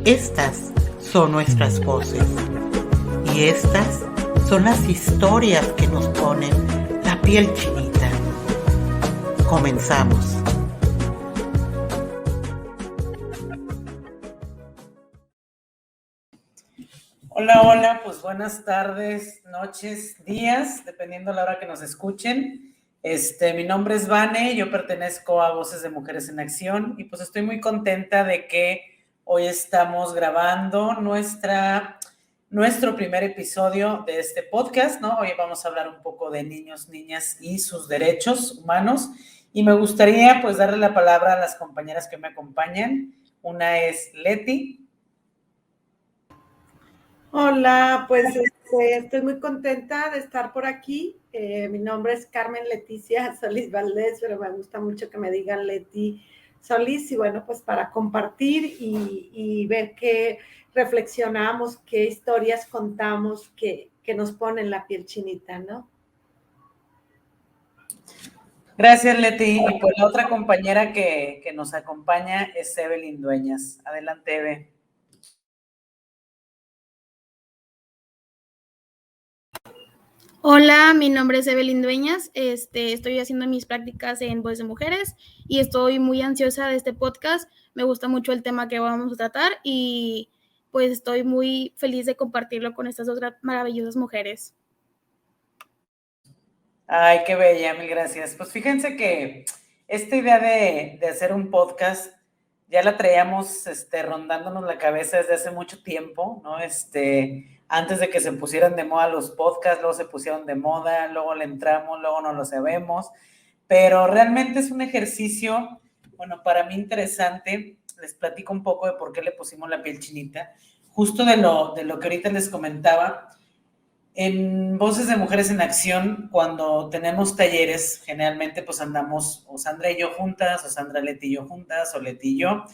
Estas son nuestras voces y estas son las historias que nos ponen la piel chinita. Comenzamos. Hola, pues buenas tardes, noches, días, dependiendo de la hora que nos escuchen. Mi nombre es Vane, yo pertenezco a Voces de Mujeres en Acción y pues estoy muy contenta de que hoy estamos grabando nuestro primer episodio de este podcast, ¿no? Hoy vamos a hablar un poco de niños, niñas y sus derechos humanos y me gustaría pues darle la palabra a las compañeras que me acompañan. Una es Leti. Hola, pues estoy muy contenta de estar por aquí. Mi nombre es Carmen Leticia Solís Valdés, pero me gusta mucho que me digan Leti Solís. Y bueno, pues para compartir y ver qué reflexionamos, qué historias contamos que nos ponen la piel chinita, ¿no? Gracias, Leti. Y pues la otra compañera que nos acompaña es Evelyn Dueñas. Adelante, Eve. Hola, mi nombre es Evelyn Dueñas. Estoy haciendo mis prácticas en Voz de Mujeres y estoy muy ansiosa de este podcast. Me gusta mucho el tema que vamos a tratar y pues estoy muy feliz de compartirlo con estas dos maravillosas mujeres. Ay, qué bella, mil gracias. Pues fíjense que esta idea de hacer un podcast ya la traíamos rondándonos la cabeza desde hace mucho tiempo, ¿no? Antes de que se pusieran de moda los podcasts, luego se pusieron de moda, luego le entramos, luego no lo sabemos, pero realmente es un ejercicio, bueno, para mí interesante. Les platico un poco de por qué le pusimos la piel chinita, justo de lo que ahorita les comentaba. En Voces de Mujeres en Acción, cuando tenemos talleres, generalmente pues andamos o Sandra y yo juntas, o Sandra, Leti y yo juntas, o Leti y yo,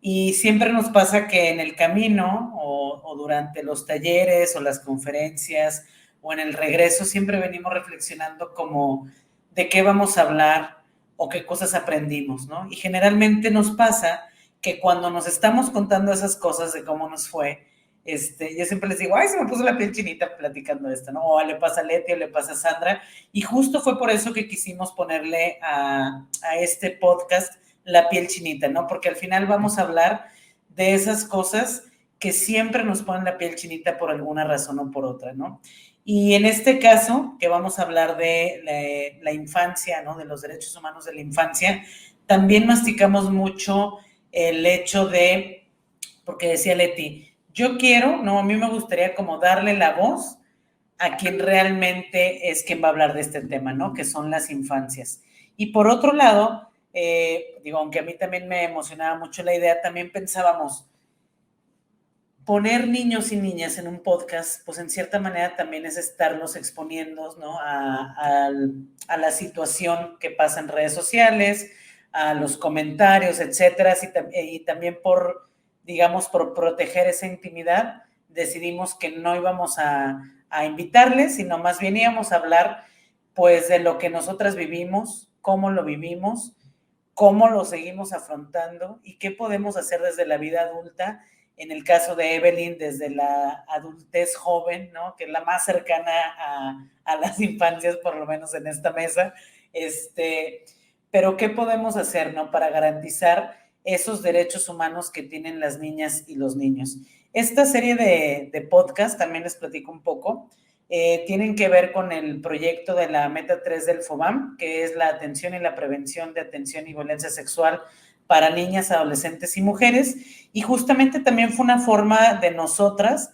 y siempre nos pasa que en el camino o durante los talleres o las conferencias o en el regreso siempre venimos reflexionando como de qué vamos a hablar o qué cosas aprendimos, ¿no? Y generalmente nos pasa que cuando nos estamos contando esas cosas de cómo nos fue, yo siempre les digo, ay, se me puso la piel chinita platicando esto, ¿no? O le pasa a Leti o le pasa a Sandra. Y justo fue por eso que quisimos ponerle a este podcast la piel chinita, ¿no? Porque al final vamos a hablar de esas cosas que siempre nos ponen la piel chinita por alguna razón o por otra, ¿no? Y en este caso, que vamos a hablar de la infancia, ¿no? De los derechos humanos de la infancia, también masticamos mucho el hecho de, porque decía Leti, yo quiero, no, a mí me gustaría como darle la voz a quien realmente es quien va a hablar de este tema, ¿no? Que son las infancias. Y por otro lado, aunque a mí también me emocionaba mucho la idea, también pensábamos, poner niños y niñas en un podcast, pues en cierta manera también es estarlos exponiendo, ¿no? A la situación que pasa en redes sociales, a los comentarios, etcétera, y también digamos, por proteger esa intimidad, decidimos que no íbamos a invitarles, sino más bien íbamos a hablar, pues, de lo que nosotras vivimos, cómo lo vivimos, cómo lo seguimos afrontando y qué podemos hacer desde la vida adulta. En el caso de Evelyn, desde la adultez joven, ¿no? Que es la más cercana a las infancias, por lo menos en esta mesa. Pero ¿qué podemos hacer, ¿no? Para garantizar esos derechos humanos que tienen las niñas y los niños. Esta serie de podcast, también les platico un poco, tienen que ver con el proyecto de la Meta 3 del FOBAM, que es la atención y la prevención de atención y violencia sexual para niñas, adolescentes y mujeres, y justamente también fue una forma de nosotras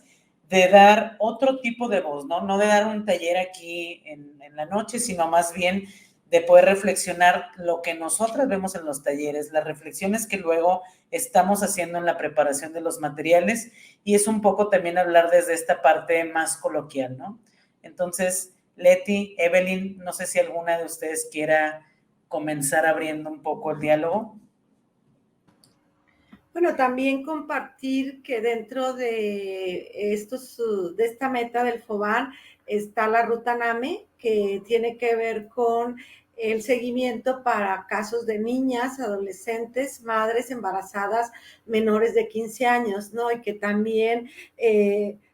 de dar otro tipo de voz, ¿no? No de dar un taller aquí en la noche, sino más bien de poder reflexionar lo que nosotras vemos en los talleres, las reflexiones que luego estamos haciendo en la preparación de los materiales, y es un poco también hablar desde esta parte más coloquial, ¿no? Entonces, Leti, Evelyn, no sé si alguna de ustedes quiera comenzar abriendo un poco el diálogo. Bueno, también compartir que dentro de esta meta del FOBAN está la ruta NAME, que tiene que ver con el seguimiento para casos de niñas, adolescentes, madres embarazadas menores de 15 años, ¿no? Y que también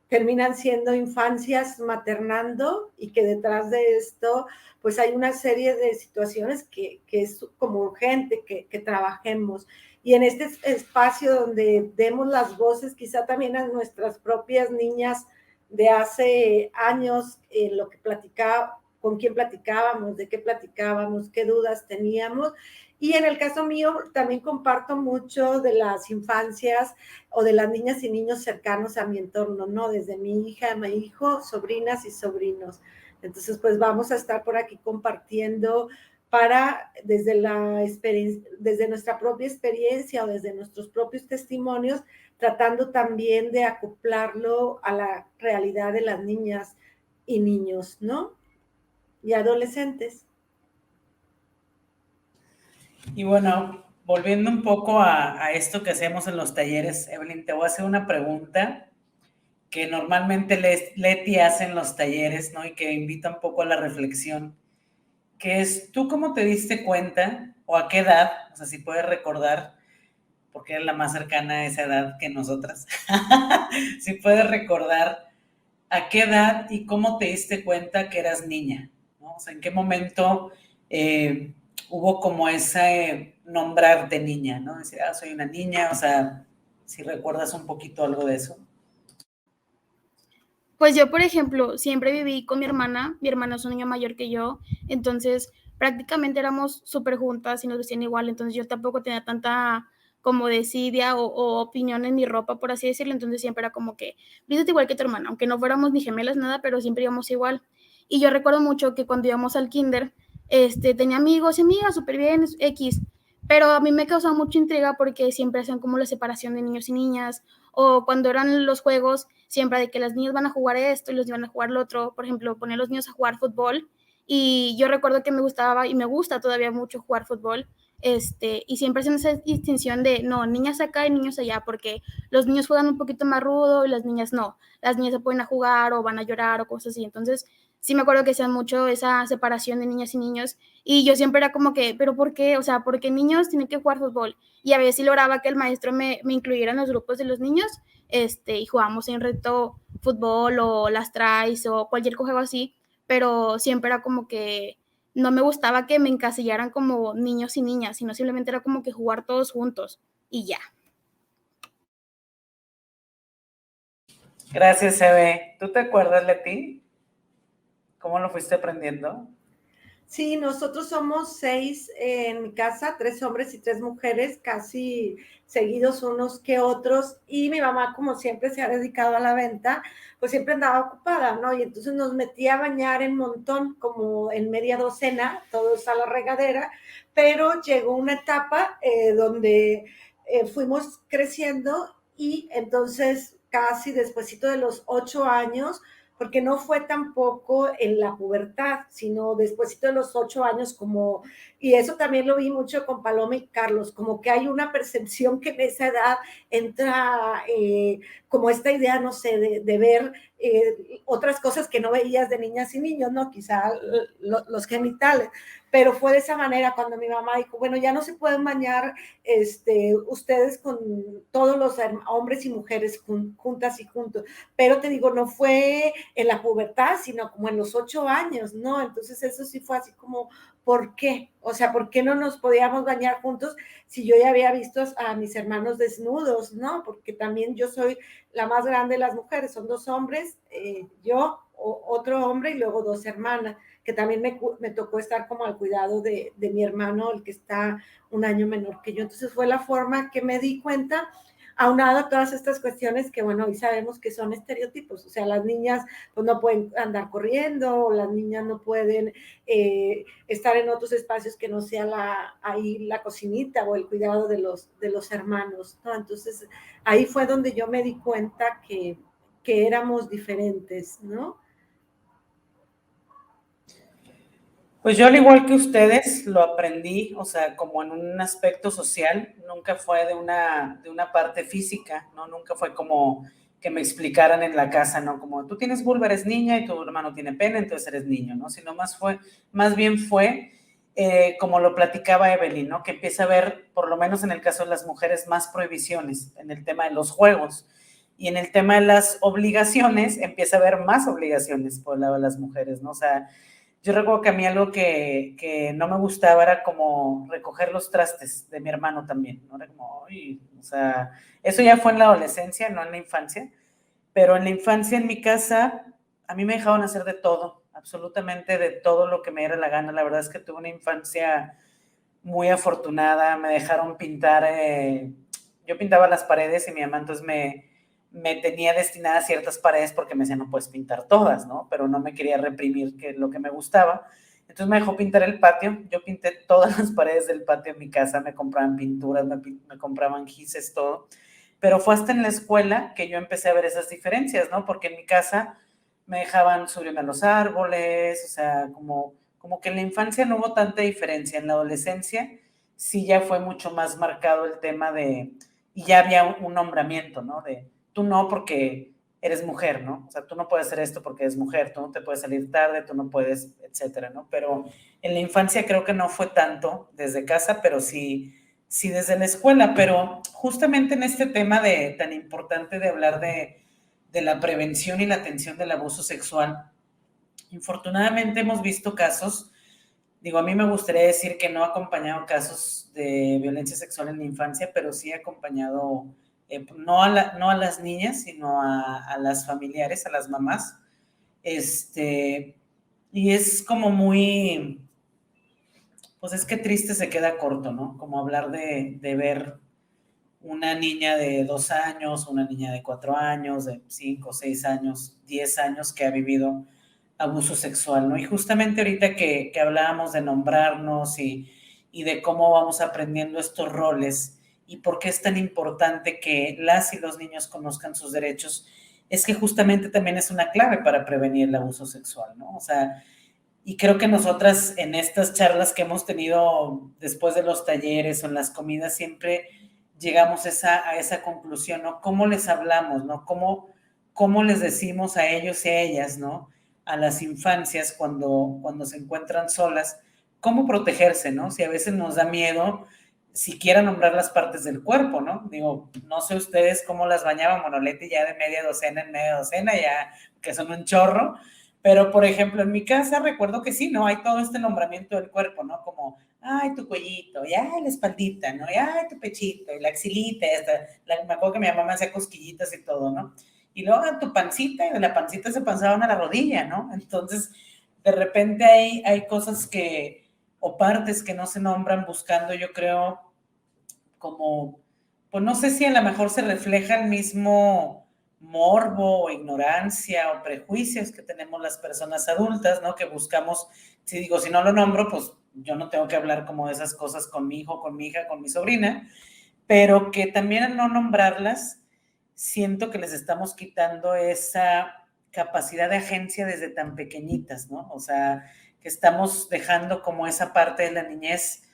terminan siendo infancias maternando y que detrás de esto pues hay una serie de situaciones que es como urgente que trabajemos. Y en este espacio donde demos las voces quizá también a nuestras propias niñas de hace años, lo que platicaba, con quién platicábamos, de qué platicábamos, qué dudas teníamos. Y en el caso mío también comparto mucho de las infancias o de las niñas y niños cercanos a mi entorno, ¿no? Desde mi hija, mi hijo, sobrinas y sobrinos. Entonces, pues vamos a estar por aquí compartiendo para, desde nuestra propia experiencia o desde nuestros propios testimonios, tratando también de acoplarlo a la realidad de las niñas y niños, ¿no? Y adolescentes. Y bueno, volviendo un poco a esto que hacemos en los talleres, Evelyn, te voy a hacer una pregunta que normalmente Leti hace en los talleres, ¿no? Y que invita un poco a la reflexión, que es, ¿tú cómo te diste cuenta o a qué edad, o sea, si puedes recordar, porque eres la más cercana a esa edad que nosotras, si puedes recordar a qué edad y cómo te diste cuenta que eras niña, ¿no? O sea, ¿en qué momento hubo como ese nombrarte niña, ¿no? Decir, soy una niña, o sea, si recuerdas un poquito algo de eso. Pues yo, por ejemplo, siempre viví con mi hermana es un niño mayor que yo, entonces prácticamente éramos súper juntas y nos vestían igual, entonces yo tampoco tenía tanta como desidia o opinión en mi ropa, por así decirlo, entonces siempre era como que, vístete igual que tu hermana, aunque no fuéramos ni gemelas, nada, pero siempre íbamos igual. Y yo recuerdo mucho que cuando íbamos al kinder, tenía amigos y amigas súper bien, X, pero a mí me causaba mucha intriga porque siempre hacían como la separación de niños y niñas, o cuando eran los juegos, siempre de que las niñas van a jugar esto y los niños van a jugar lo otro, por ejemplo, poner a los niños a jugar fútbol, y yo recuerdo que me gustaba y me gusta todavía mucho jugar fútbol, y siempre hacen esa distinción de, no, niñas acá y niños allá, porque los niños juegan un poquito más rudo y las niñas no, las niñas se pueden a jugar o van a llorar o cosas así, entonces sí me acuerdo que hacían mucho esa separación de niñas y niños, y yo siempre era como que, pero ¿por qué? O sea, ¿por qué niños tienen que jugar fútbol? Y a veces sí lograba que el maestro me incluyera en los grupos de los niños, y jugábamos en reto fútbol o las tries o cualquier juego así, pero siempre era como que no me gustaba que me encasillaran como niños y niñas, sino simplemente era como que jugar todos juntos y ya. Gracias, Eve. ¿Tú te acuerdas, Leti? ¿Cómo lo fuiste aprendiendo? Sí, nosotros somos 6 en mi casa, 3 hombres y 3 mujeres, casi seguidos unos que otros, y mi mamá, como siempre se ha dedicado a la venta, pues siempre andaba ocupada, ¿no? Y entonces nos metía a bañar en montón, como en media docena, todos a la regadera, pero llegó una etapa donde fuimos creciendo y entonces casi despuesito de los 8 años, porque no fue tampoco en la pubertad, sino después de los 8 años, como, y eso también lo vi mucho con Paloma y Carlos, como que hay una percepción que en esa edad entra como esta idea, no sé, de ver otras cosas que no veías de niñas y niños, ¿no? Quizá los genitales, pero fue de esa manera cuando mi mamá dijo, bueno, ya no se pueden bañar ustedes con todos los hombres y mujeres juntas y juntos, pero te digo, no fue en la pubertad, sino como en los 8 años, ¿no? Entonces eso sí fue así como, ¿por qué? O sea, ¿por qué no nos podíamos bañar juntos si yo ya había visto a mis hermanos desnudos, ¿no? Porque también yo soy la más grande de las mujeres, son 2 hombres, yo, otro hombre y luego 2 hermanas, que también me tocó estar como al cuidado de mi hermano, el que está un año menor que yo. Entonces fue la forma que me di cuenta, aunado a todas estas cuestiones que, bueno, hoy sabemos que son estereotipos, o sea, las niñas pues no pueden andar corriendo, o las niñas no pueden estar en otros espacios que no sea ahí la cocinita o el cuidado de los hermanos, ¿no? Entonces, ahí fue donde yo me di cuenta que éramos diferentes, ¿no? Pues yo al igual que ustedes lo aprendí, o sea, como en un aspecto social, nunca fue de una parte física, ¿no? Nunca fue como que me explicaran en la casa, ¿no? Como tú tienes vulva, eres niña y tu hermano tiene pene, entonces eres niño, ¿no? Sino más bien fue como lo platicaba Evelyn, ¿no? Que empieza a haber, por lo menos en el caso de las mujeres, más prohibiciones en el tema de los juegos. Y en el tema de las obligaciones, empieza a haber más obligaciones por el lado de las mujeres, ¿no? O sea, yo recuerdo que a mí algo que no me gustaba era como recoger los trastes de mi hermano también, ¿no? Era como, uy, o sea, eso ya fue en la adolescencia, no en la infancia, pero en la infancia en mi casa a mí me dejaban hacer de todo, absolutamente de todo lo que me diera la gana. La verdad es que tuve una infancia muy afortunada, me dejaron pintar, yo pintaba las paredes y mi mamá entonces me tenía destinada a ciertas paredes porque me decía, no puedes pintar todas, ¿no? Pero no me quería reprimir que lo que me gustaba. Entonces me dejó pintar el patio, yo pinté todas las paredes del patio en mi casa, me compraban pinturas, me compraban gises, todo. Pero fue hasta en la escuela que yo empecé a ver esas diferencias, ¿no? Porque en mi casa me dejaban subirme a los árboles, o sea, como que en la infancia no hubo tanta diferencia. En la adolescencia sí ya fue mucho más marcado el tema de, y ya había un nombramiento, ¿no? De tú no porque eres mujer, ¿no? O sea, tú no puedes hacer esto porque eres mujer, tú no te puedes salir tarde, tú no puedes, etcétera, ¿no? Pero en la infancia creo que no fue tanto desde casa, pero sí desde la escuela. Pero justamente en este tema de tan importante de hablar de la prevención y la atención del abuso sexual, infortunadamente hemos visto casos, digo, a mí me gustaría decir que no he acompañado casos de violencia sexual en la infancia, pero sí he acompañado, no a las niñas, sino a las familiares, a las mamás. Y es como muy, pues es que triste se queda corto, ¿no? Como hablar de ver una niña de 2 años, una niña de 4 años, de 5, 6 años, 10 años que ha vivido abuso sexual, ¿no? Y justamente ahorita que hablábamos de nombrarnos y de cómo vamos aprendiendo estos roles y por qué es tan importante que las y los niños conozcan sus derechos, es que justamente también es una clave para prevenir el abuso sexual, ¿no? O sea, y creo que nosotras en estas charlas que hemos tenido después de los talleres o en las comidas siempre llegamos a esa conclusión, ¿no? ¿Cómo les hablamos, ¿no? ¿Cómo les decimos a ellos y a ellas, ¿no? A las infancias cuando se encuentran solas, cómo protegerse, ¿no? Si a veces nos da miedo siquiera nombrar las partes del cuerpo, ¿no? Digo, no sé ustedes cómo las bañaban, Monolete ya de media docena en media docena, ya que son un chorro, pero, por ejemplo, en mi casa recuerdo que sí, ¿no? Hay todo este nombramiento del cuerpo, ¿no? Como, ay, tu cuellito, y ay, la espaldita, ¿no? Y ay, tu pechito, y la axilita, me acuerdo que mi mamá me hacía cosquillitas y todo, ¿no? Y luego tu pancita, y de la pancita se pasaban a la rodilla, ¿no? Entonces, de repente hay cosas o partes que no se nombran buscando, yo creo, como, pues no sé si a lo mejor se refleja el mismo morbo o ignorancia o prejuicios que tenemos las personas adultas, ¿no? Que buscamos, si no lo nombro, pues yo no tengo que hablar como de esas cosas con mi hijo, con mi hija, con mi sobrina, pero que también al no nombrarlas, siento que les estamos quitando esa capacidad de agencia desde tan pequeñitas, ¿no? O sea, que estamos dejando como esa parte de la niñez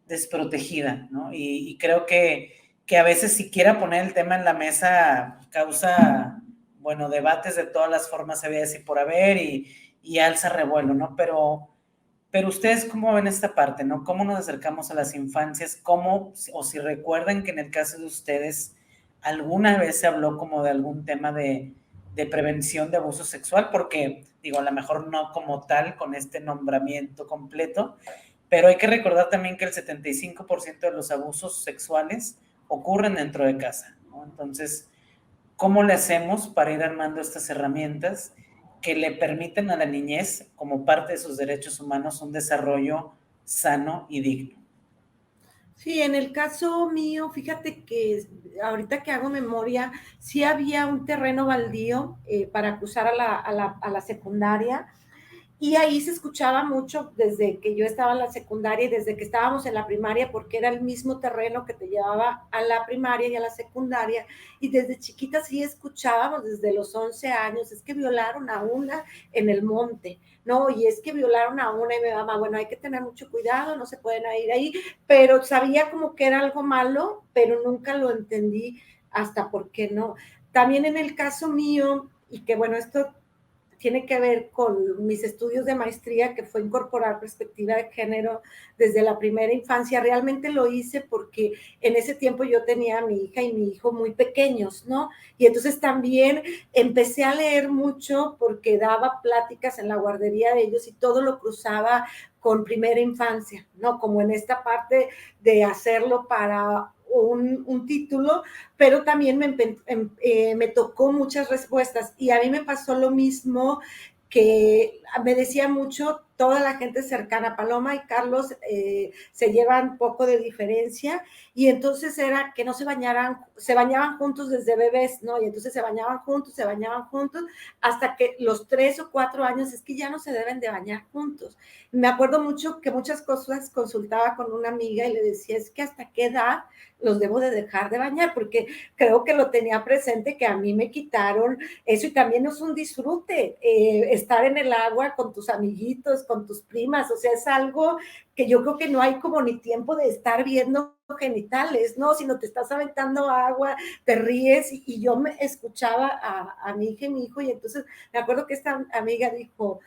desprotegida, ¿no? Y creo que a veces siquiera poner el tema en la mesa causa, bueno, debates de todas las formas, había decir por haber, y alza revuelo, ¿no? Pero ustedes, ¿cómo ven esta parte, no? ¿Cómo nos acercamos a las infancias? ¿Cómo, o si recuerdan que en el caso de ustedes alguna vez se habló como de algún tema de prevención de abuso sexual? Porque, digo, a lo mejor no como tal, con este nombramiento completo, pero hay que recordar también que el 75% de los abusos sexuales ocurren dentro de casa, ¿no? Entonces, ¿cómo le hacemos para ir armando estas herramientas que le permiten a la niñez, como parte de sus derechos humanos, un desarrollo sano y digno? Sí, en el caso mío, fíjate que ahorita que hago memoria, sí había un terreno baldío para acusar a la secundaria. Y ahí se escuchaba mucho desde que yo estaba en la secundaria y desde que estábamos en la primaria, porque era el mismo terreno que te llevaba a la primaria y a la secundaria. Y desde chiquita sí escuchábamos, desde los 11 años, es que violaron a una en el monte, ¿no? Y es que violaron a una y mi mamá, bueno, hay que tener mucho cuidado, no se pueden ir ahí, pero sabía como que era algo malo, pero nunca lo entendí hasta por qué no. También en el caso mío, y que bueno, esto tiene que ver con mis estudios de maestría, que fue incorporar perspectiva de género desde la primera infancia. Realmente lo hice porque en ese tiempo yo tenía a mi hija y mi hijo muy pequeños, ¿no? Y entonces también empecé a leer mucho porque daba pláticas en la guardería de ellos y todo lo cruzaba con primera infancia, ¿no? Como en esta parte de hacerlo para un título, pero también me tocó muchas respuestas y a mí me pasó lo mismo que me decía mucho toda la gente cercana. Paloma y Carlos se llevan poco de diferencia y entonces era que no se bañaban juntos desde bebés, ¿no? Y entonces se bañaban juntos, hasta que los 3 o 4 años es que ya no se deben de bañar juntos. Me acuerdo mucho que muchas cosas consultaba con una amiga y le decía, es que hasta qué edad los debo de dejar de bañar, porque creo que lo tenía presente, que a mí me quitaron eso y también es un disfrute, estar en el agua con tus amiguitos, con tus primas, o sea, es algo que yo creo que no hay como ni tiempo de estar viendo genitales, ¿no? Sino te estás aventando agua, te ríes y yo me escuchaba a mi hija y mi hijo y entonces me acuerdo que esta amiga dijo,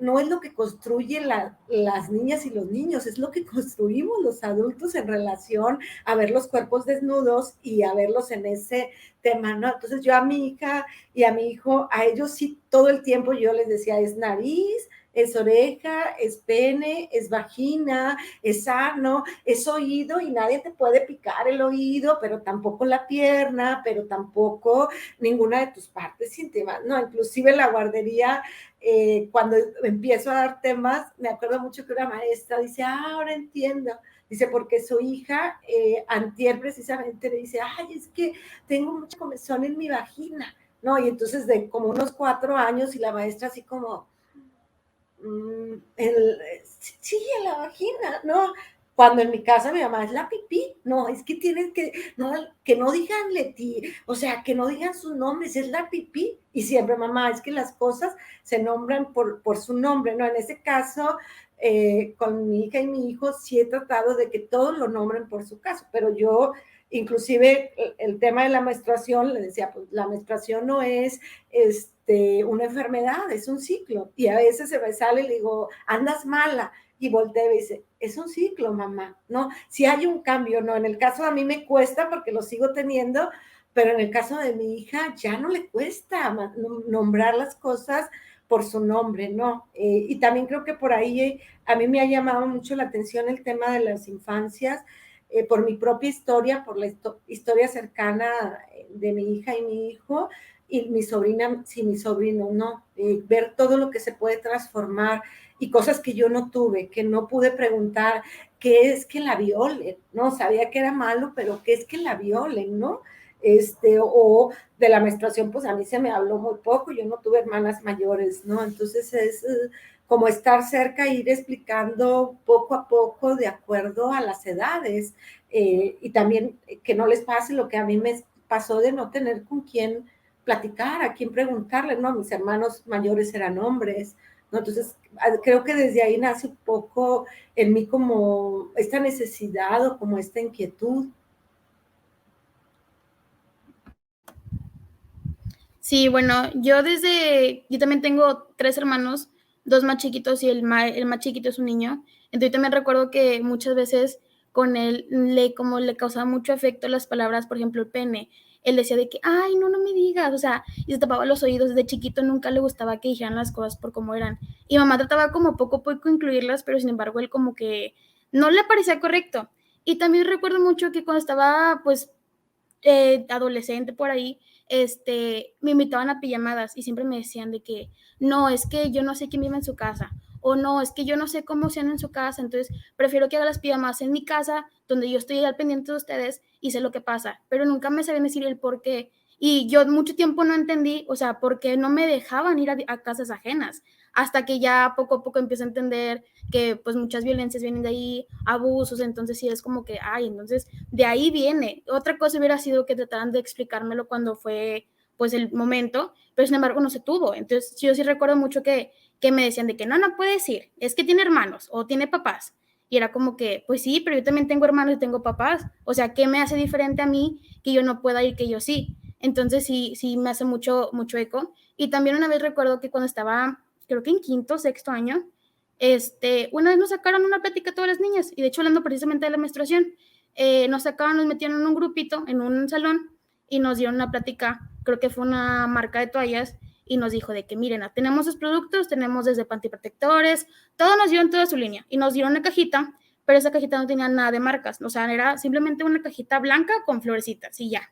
no es lo que construyen las niñas y los niños, es lo que construimos los adultos en relación a ver los cuerpos desnudos y a verlos en ese tema, ¿no? Entonces yo a mi hija y a mi hijo, a ellos sí todo el tiempo yo les decía, es nariz, es oreja, es pene, es vagina, es ano, es oído y nadie te puede picar el oído, pero tampoco la pierna, pero tampoco ninguna de tus partes íntimas, ¿no? Inclusive la guardería, cuando empiezo a dar temas, me acuerdo mucho que una maestra dice, ahora entiendo, dice, porque su hija, antier precisamente le dice, ay, es que tengo mucha comezón en mi vagina, ¿no? Y entonces de como unos 4 años y la maestra así como, sí, en la vagina, ¿no? Cuando en mi casa mi mamá es la pipí, no, es que tienen que no digan Leti, o sea, que no digan sus nombres, es la pipí, y siempre mamá, es que las cosas se nombran por su nombre, ¿no? En ese caso, con mi hija y mi hijo sí he tratado de que todos lo nombren por su caso, pero yo, inclusive el tema de la menstruación, le decía, pues la menstruación no es, una enfermedad, es un ciclo, y a veces se me sale y le digo, andas mala, y voltea y dice, es un ciclo, mamá, ¿no? Si hay un cambio, ¿no? En el caso a mí me cuesta porque lo sigo teniendo, pero en el caso de mi hija ya no le cuesta nombrar las cosas por su nombre, ¿no? Y también creo que por ahí a mí me ha llamado mucho la atención el tema de las infancias, por mi propia historia, por la historia cercana de mi hija y mi hijo, y mi sobrina, sí, mi sobrino, no, ver todo lo que se puede transformar y cosas que yo no tuve, que no pude preguntar, ¿qué es que la violen? No, sabía que era malo, pero ¿qué es que la violen? ¿No? O de la menstruación, pues a mí se me habló muy poco, yo no tuve hermanas mayores, ¿no? Entonces es como estar cerca, ir explicando poco a poco de acuerdo a las edades, y también que no les pase lo que a mí me pasó de no tener con quién platicar, a quién preguntarle, ¿no? Mis hermanos mayores eran hombres, ¿no? Entonces, creo que desde ahí nace un poco en mí como esta necesidad o como esta inquietud. Sí, bueno, yo también tengo 3 hermanos, 2 más chiquitos y el más chiquito es un niño. Entonces también recuerdo que muchas veces con él como le causaba mucho efecto las palabras, por ejemplo, el pene. Él decía de que, ay, no, no me digas, o sea, y se tapaba los oídos. Desde chiquito nunca le gustaba que dijeran las cosas por cómo eran. Y mamá trataba como poco a poco incluirlas, pero sin embargo él como que no le parecía correcto. Y también recuerdo mucho que cuando estaba, pues, adolescente por ahí, me invitaban a pijamadas y siempre me decían de que no, es que yo no sé quién vive en su casa, o no, es que yo no sé cómo sean en su casa, entonces prefiero que haga las pijamadas en mi casa, donde yo estoy al pendiente de ustedes y sé lo que pasa, pero nunca me sabían decir el por qué. Y yo mucho tiempo no entendí, o sea, por qué no me dejaban ir a casas ajenas, hasta que ya poco a poco empiezo a entender que pues muchas violencias vienen de ahí, abusos, entonces sí es como que, ay, entonces de ahí viene. Otra cosa hubiera sido que trataran de explicármelo cuando fue pues el momento, pero sin embargo no se tuvo. Entonces yo sí recuerdo mucho que me decían de que no, no puedes ir, es que tiene hermanos o tiene papás. Y era como que, pues sí, pero yo también tengo hermanos y tengo papás. O sea, ¿qué me hace diferente a mí que yo no pueda ir, que yo sí? Entonces sí me hace mucho eco. Y también una vez recuerdo que cuando estaba, creo que en quinto, sexto año, una vez nos sacaron una plática a todas las niñas, y de hecho hablando precisamente de la menstruación, nos metieron en un grupito, en un salón, y nos dieron una plática, creo que fue una marca de toallas, y nos dijo de que miren, tenemos los productos, tenemos desde pantiprotectores, todo nos dieron toda su línea, y nos dieron una cajita, pero esa cajita no tenía nada de marcas, o sea, era simplemente una cajita blanca con florecitas, y ya.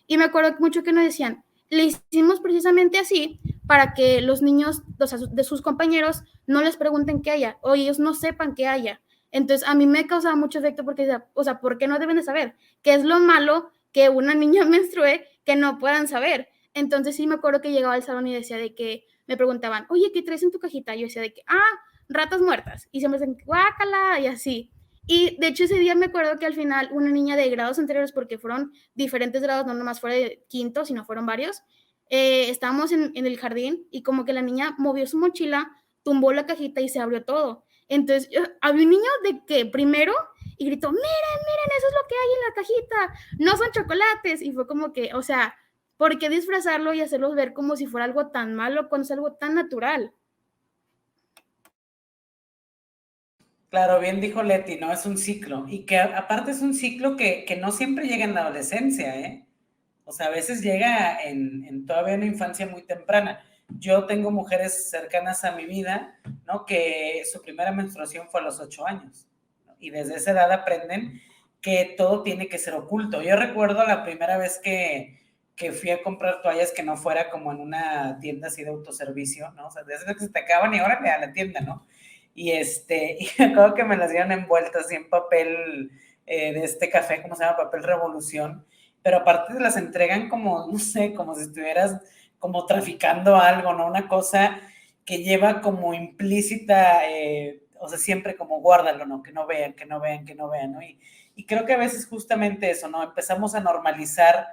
Y me acuerdo mucho que nos decían, le hicimos precisamente así para que los niños, o sea, de sus compañeros, no les pregunten qué haya, o ellos no sepan qué haya. Entonces, a mí me causaba mucho efecto porque, o sea, ¿por qué no deben de saber? ¿Qué es lo malo que una niña menstrue que no puedan saber? Entonces, sí me acuerdo que llegaba al salón y decía de que, me preguntaban, oye, ¿qué traes en tu cajita? Yo decía de que, ratas muertas. Y se me decían, guácala, y así. Y de hecho ese día me acuerdo que al final una niña de grados anteriores, porque fueron diferentes grados, no nomás fuera de quinto, sino fueron varios, estábamos en el jardín y como que la niña movió su mochila, tumbó la cajita y se abrió todo. Entonces había un niño de que primero y gritó, miren, eso es lo que hay en la cajita, no son chocolates. Y fue como que, o sea, ¿por qué disfrazarlo y hacerlos ver como si fuera algo tan malo cuando es algo tan natural? Claro, bien dijo Leti, ¿no? Es un ciclo. Y que aparte es un ciclo que no siempre llega en la adolescencia, ¿eh? O sea, a veces llega en todavía una infancia muy temprana. Yo tengo mujeres cercanas a mi vida, ¿no? Que su primera menstruación fue a los 8 años, ¿no? Y desde esa edad aprenden que todo tiene que ser oculto. Yo recuerdo la primera vez que fui a comprar toallas que no fuera como en una tienda así de autoservicio, ¿no? O sea, de esas que se te acaban y ahora a la tienda, ¿no? Y y me acuerdo que me las dieron envueltas así en papel de este café, ¿cómo se llama? Papel Revolución, pero aparte las entregan como, no sé, como si estuvieras como traficando algo, ¿no? Una cosa que lleva como implícita, o sea, siempre como guárdalo, ¿no? Que no vean, que no vean, que no vean, ¿no? Y creo que a veces justamente eso, ¿no? Empezamos a normalizar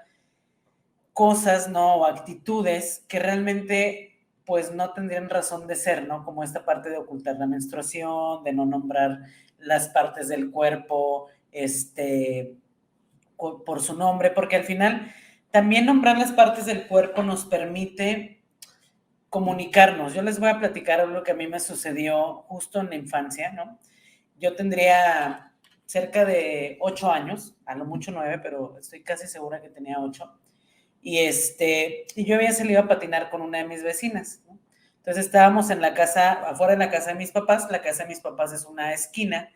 cosas, ¿no? O actitudes que realmente pues no tendrían razón de ser, ¿no? Como esta parte de ocultar la menstruación, de no nombrar las partes del cuerpo, por su nombre, porque al final también nombrar las partes del cuerpo nos permite comunicarnos. Yo les voy a platicar algo que a mí me sucedió justo en la infancia, ¿no? Yo tendría cerca de 8 años, a lo mucho 9, pero estoy casi segura que tenía 8. Y yo había salido a patinar con una de mis vecinas, ¿no? Entonces estábamos en la casa, afuera de la casa de mis papás. La casa de mis papás es una esquina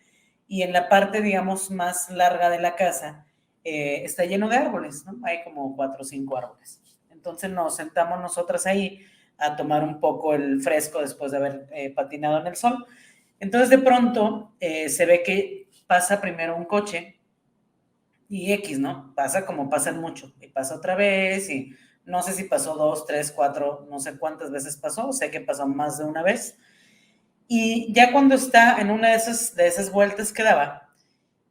y en la parte, digamos, más larga de la casa está lleno de árboles, ¿no? Hay como 4 o 5 árboles. Entonces nos sentamos nosotras ahí a tomar un poco el fresco después de haber patinado en el sol. Entonces de pronto se ve que pasa primero un coche y X, ¿no? Pasa como pasan mucho, y pasa otra vez, y no sé si pasó 2, 3, 4, no sé cuántas veces pasó, sé que pasó más de una vez, y ya cuando está en una de esas vueltas que daba,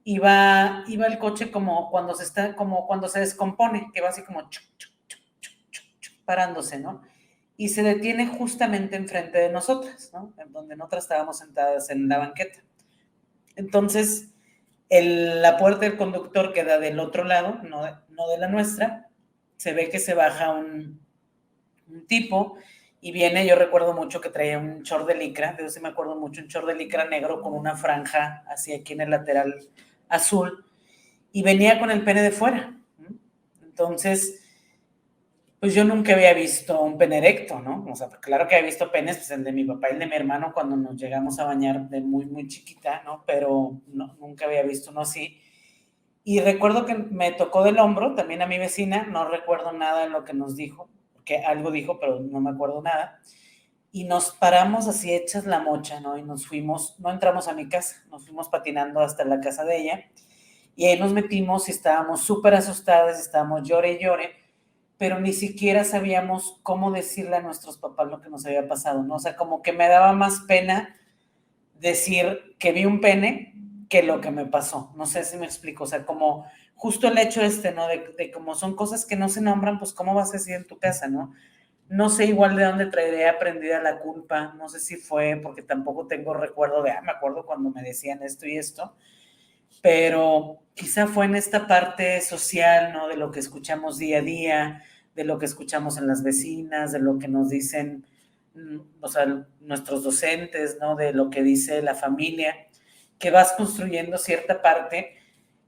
iba el coche como cuando se descompone, que va así como chuc, chuc, chuc, chuc, chuc, chuc, parándose, ¿no? Y se detiene justamente enfrente de nosotras, ¿no? En donde nosotras estábamos sentadas en la banqueta. Entonces, la puerta del conductor queda del otro lado, no de la nuestra. Se ve que se baja un tipo y viene. Yo recuerdo mucho que traía un short de licra, de eso sí me acuerdo mucho, un short de licra negro con una franja así aquí en el lateral azul, y venía con el pene de fuera. Entonces, pues yo nunca había visto un pene erecto, ¿no? O sea, claro que había visto penes, pues el de mi papá y el de mi hermano cuando nos llegamos a bañar de muy, muy chiquita, ¿no? Pero no, nunca había visto uno así. Y recuerdo que me tocó del hombro también a mi vecina, no recuerdo nada de lo que nos dijo, porque algo dijo, pero no me acuerdo nada. Y nos paramos así hechas la mocha, ¿no? Y nos fuimos, no entramos a mi casa, nos fuimos patinando hasta la casa de ella. Y ahí nos metimos y estábamos súper asustadas, estábamos llore y llore, pero ni siquiera sabíamos cómo decirle a nuestros papás lo que nos había pasado, ¿no? O sea, como que me daba más pena decir que vi un pene que lo que me pasó. No sé si me explico, o sea, como justo el hecho ¿no? De como son cosas que no se nombran, pues cómo vas a decir en tu casa, ¿no? No sé igual de dónde traeré aprendida la culpa, no sé si fue porque tampoco tengo recuerdo de, me acuerdo cuando me decían esto y esto, pero quizá fue en esta parte social, ¿no? De lo que escuchamos día a día, de lo que escuchamos en las vecinas, de lo que nos dicen, o sea, nuestros docentes, ¿no? De lo que dice la familia, que vas construyendo cierta parte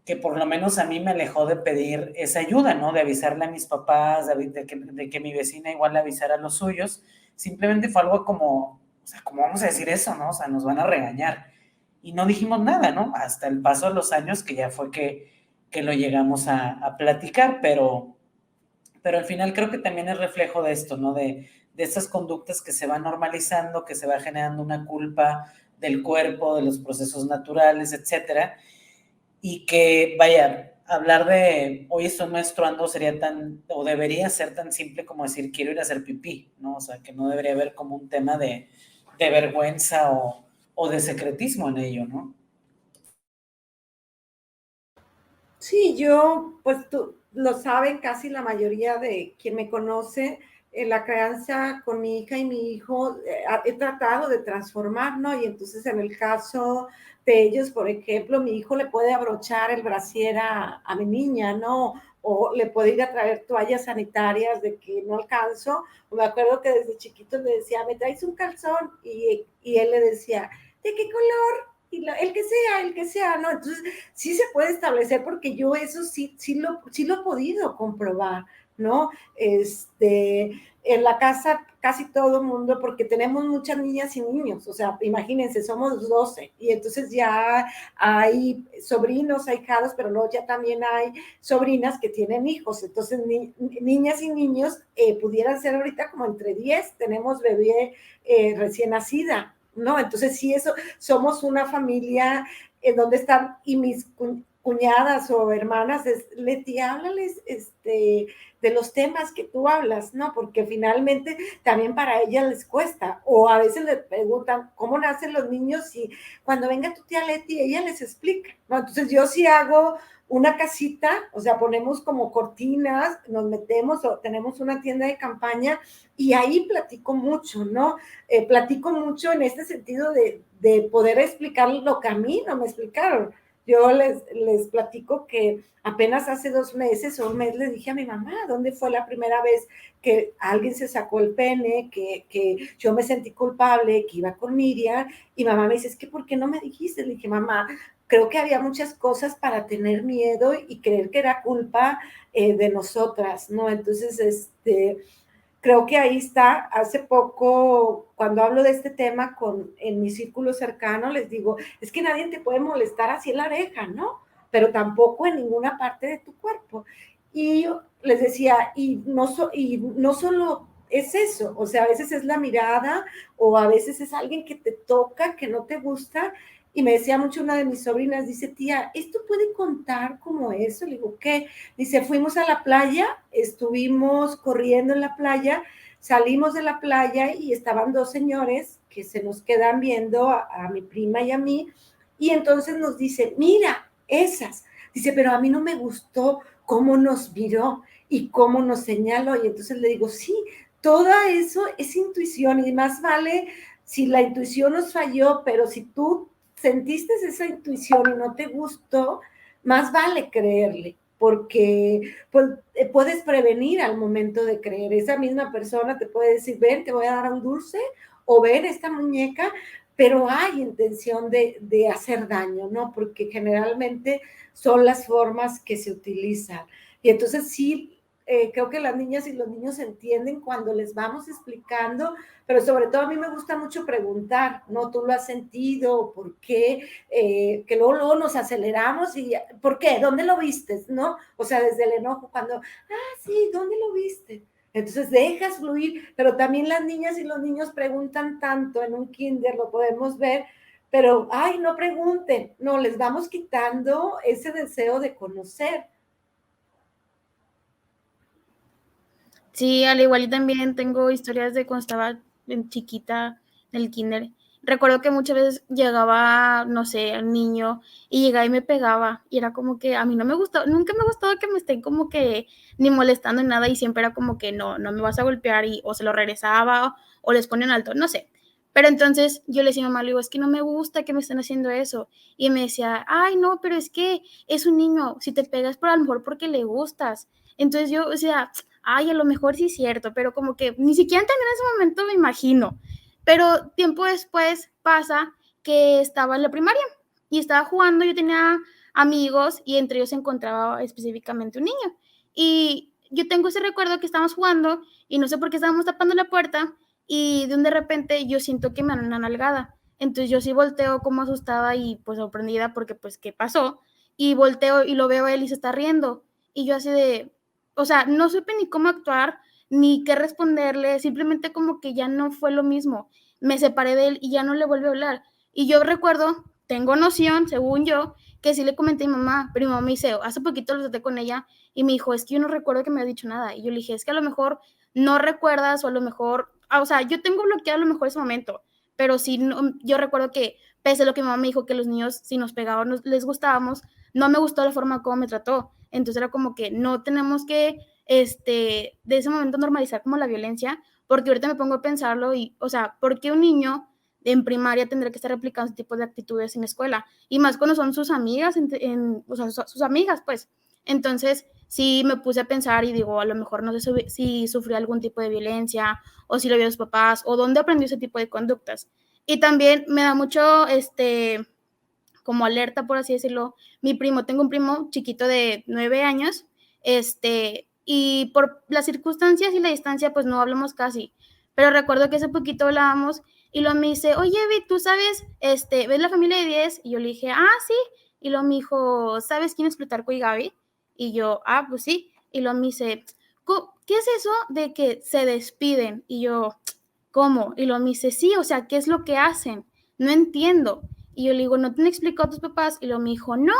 que por lo menos a mí me alejó de pedir esa ayuda, ¿no? De avisarle a mis papás, de que mi vecina igual le avisara a los suyos. Simplemente fue algo como, o sea, ¿cómo vamos a decir eso, no? O sea, nos van a regañar. Y no dijimos nada, ¿no? Hasta el paso de los años que ya fue que lo llegamos a platicar, pero al final creo que también es reflejo de esto, ¿no? De estas conductas que se van normalizando, que se va generando una culpa del cuerpo, de los procesos naturales, etcétera, y que, vaya, hablar de hoy estoy menstruando sería tan, o debería ser tan simple como decir quiero ir a hacer pipí, ¿no? O sea, que no debería haber como un tema de vergüenza o de secretismo en ello, ¿no? Sí, yo, pues tú lo saben casi la mayoría de quien me conoce, en la crianza con mi hija y mi hijo he tratado de transformar, ¿no? Y entonces en el caso de ellos, por ejemplo, mi hijo le puede abrochar el brasier a mi niña, ¿no? O le puede ir a traer toallas sanitarias de que no alcanzo. Me acuerdo que desde chiquito le decía, ¿me traes un calzón? Y él le decía, ¿de qué color? El que sea, ¿no? Entonces, sí se puede establecer porque yo eso sí lo he podido comprobar, ¿no? En la casa casi todo el mundo, porque tenemos muchas niñas y niños, o sea, imagínense, somos 12 y entonces ya hay sobrinos, ahijados, pero luego ya también hay sobrinas que tienen hijos, entonces niñas y niños pudieran ser ahorita como entre 10, tenemos bebé recién nacida, ¿no? Entonces sí, eso, somos una familia donde están, y mis cuñadas o hermanas, Leti, háblales de los temas que tú hablas, ¿no? Porque finalmente también para ellas les cuesta, o a veces les preguntan cómo nacen los niños y cuando venga tu tía Leti, ella les explica, ¿no? Entonces yo sí hago una casita, o sea, ponemos como cortinas, nos metemos o tenemos una tienda de campaña y ahí platico mucho, ¿no? Platico mucho en este sentido de poder explicar lo que a mí no me explicaron. Yo les platico que apenas hace 2 meses o un mes le dije a mi mamá, ¿dónde fue la primera vez que alguien se sacó el pene, que yo me sentí culpable, que iba con Miriam? Y mamá me dice, es que ¿por qué no me dijiste? Le dije, mamá, creo que había muchas cosas para tener miedo y creer que era culpa de nosotras, ¿no? Entonces, creo que ahí está. Hace poco, cuando hablo de este tema en mi círculo cercano, les digo, es que nadie te puede molestar así en la oreja, ¿no? Pero tampoco en ninguna parte de tu cuerpo. Y les decía, y no solo es eso, o sea, a veces es la mirada o a veces es alguien que te toca, que no te gusta. Y me decía mucho una de mis sobrinas, dice, tía, ¿esto puede contar como eso? Le digo, ¿qué? Dice, fuimos a la playa, estuvimos corriendo en la playa, salimos de la playa y estaban 2 señores que se nos quedan viendo a mi prima y a mí, y entonces nos dice, mira, esas. Dice, pero a mí no me gustó cómo nos miró y cómo nos señaló. Y entonces le digo, sí, todo eso es intuición y más vale si la intuición nos falló, pero si tú sentiste esa intuición y no te gustó, más vale creerle, porque pues, puedes prevenir al momento de creer. Esa misma persona te puede decir, ven, te voy a dar un dulce, o ven esta muñeca, pero hay intención de hacer daño, ¿no? Porque generalmente son las formas que se utilizan. Y entonces sí, creo que las niñas y los niños entienden cuando les vamos explicando, pero sobre todo a mí me gusta mucho preguntar, ¿no? ¿Tú lo has sentido? ¿Por qué? Que luego nos aceleramos y ¿por qué? ¿Dónde lo viste? ¿No? O sea, desde el enojo, cuando, sí, ¿dónde lo viste? Entonces dejas fluir, pero también las niñas y los niños preguntan tanto en un kinder, lo podemos ver, pero, ay, no pregunten, no, les vamos quitando ese deseo de conocer. Sí, al igual y también tengo historias de cuando estaba chiquita en el kinder. Recuerdo que muchas veces llegaba, no sé, un niño y llegaba y me pegaba y era como que a mí no me gustó, nunca me gustaba que me estén como que ni molestando ni nada y siempre era como que no, no me vas a golpear y o se lo regresaba o les ponían alto, no sé. Pero entonces yo le decía a mi mamá, le digo, es que no me gusta que me estén haciendo eso. Y me decía, ay, no, pero es que es un niño, si te pegas por a lo mejor porque le gustas. Entonces yo, o sea, ay, a lo mejor sí es cierto, pero como que ni siquiera entendí en ese momento, me imagino. Pero tiempo después pasa que estaba en la primaria y estaba jugando, yo tenía amigos y entre ellos se encontraba específicamente un niño. Y yo tengo ese recuerdo que estábamos jugando y no sé por qué estábamos tapando la puerta y de repente yo siento que me dan una nalgada. Entonces yo sí volteo como asustada y pues sorprendida porque pues ¿qué pasó? Y volteo y lo veo a él y se está riendo. Y yo así de, o sea, no supe ni cómo actuar, ni qué responderle, simplemente como que ya no fue lo mismo. Me separé de él y ya no le volví a hablar. Y yo recuerdo, tengo noción, según yo, que sí le comenté a mi mamá, pero mi mamá me dice, hace poquito lo traté con ella y me dijo, es que yo no recuerdo que me haya dicho nada. Y yo le dije, es que a lo mejor no recuerdas o a lo mejor, o sea, yo tengo bloqueado a lo mejor ese momento, pero sí, no, yo recuerdo que pese a lo que mi mamá me dijo que los niños, si nos pegaban, les gustábamos, no me gustó la forma como me trató. Entonces era como que no tenemos que, de ese momento normalizar como la violencia, porque ahorita me pongo a pensarlo y, o sea, ¿por qué un niño en primaria tendrá que estar replicando ese tipo de actitudes en la escuela? Y más cuando son sus amigas, o sea, sus amigas, pues. Entonces, sí me puse a pensar y digo, a lo mejor no sé si sufrió algún tipo de violencia o si lo vio a sus papás o dónde aprendió ese tipo de conductas. Y también me da mucho, como alerta, por así decirlo, mi primo, tengo un primo chiquito de 9 años, y por las circunstancias y la distancia, pues no hablamos casi, pero recuerdo que hace poquito hablábamos y luego me dice, oye, Vi, ¿tú sabes, ves la familia de 10? Y yo le dije, ah, sí, y luego me dijo, ¿sabes quién es Plutarco y Gaby? Y yo, ah, pues sí, y luego me dice, ¿qué es eso de que se despiden? Y yo, ¿cómo? Y luego me dice, sí, o sea, ¿qué es lo que hacen? No entiendo. Y yo le digo, ¿no te han explicado a tus papás? Y luego me dijo, no.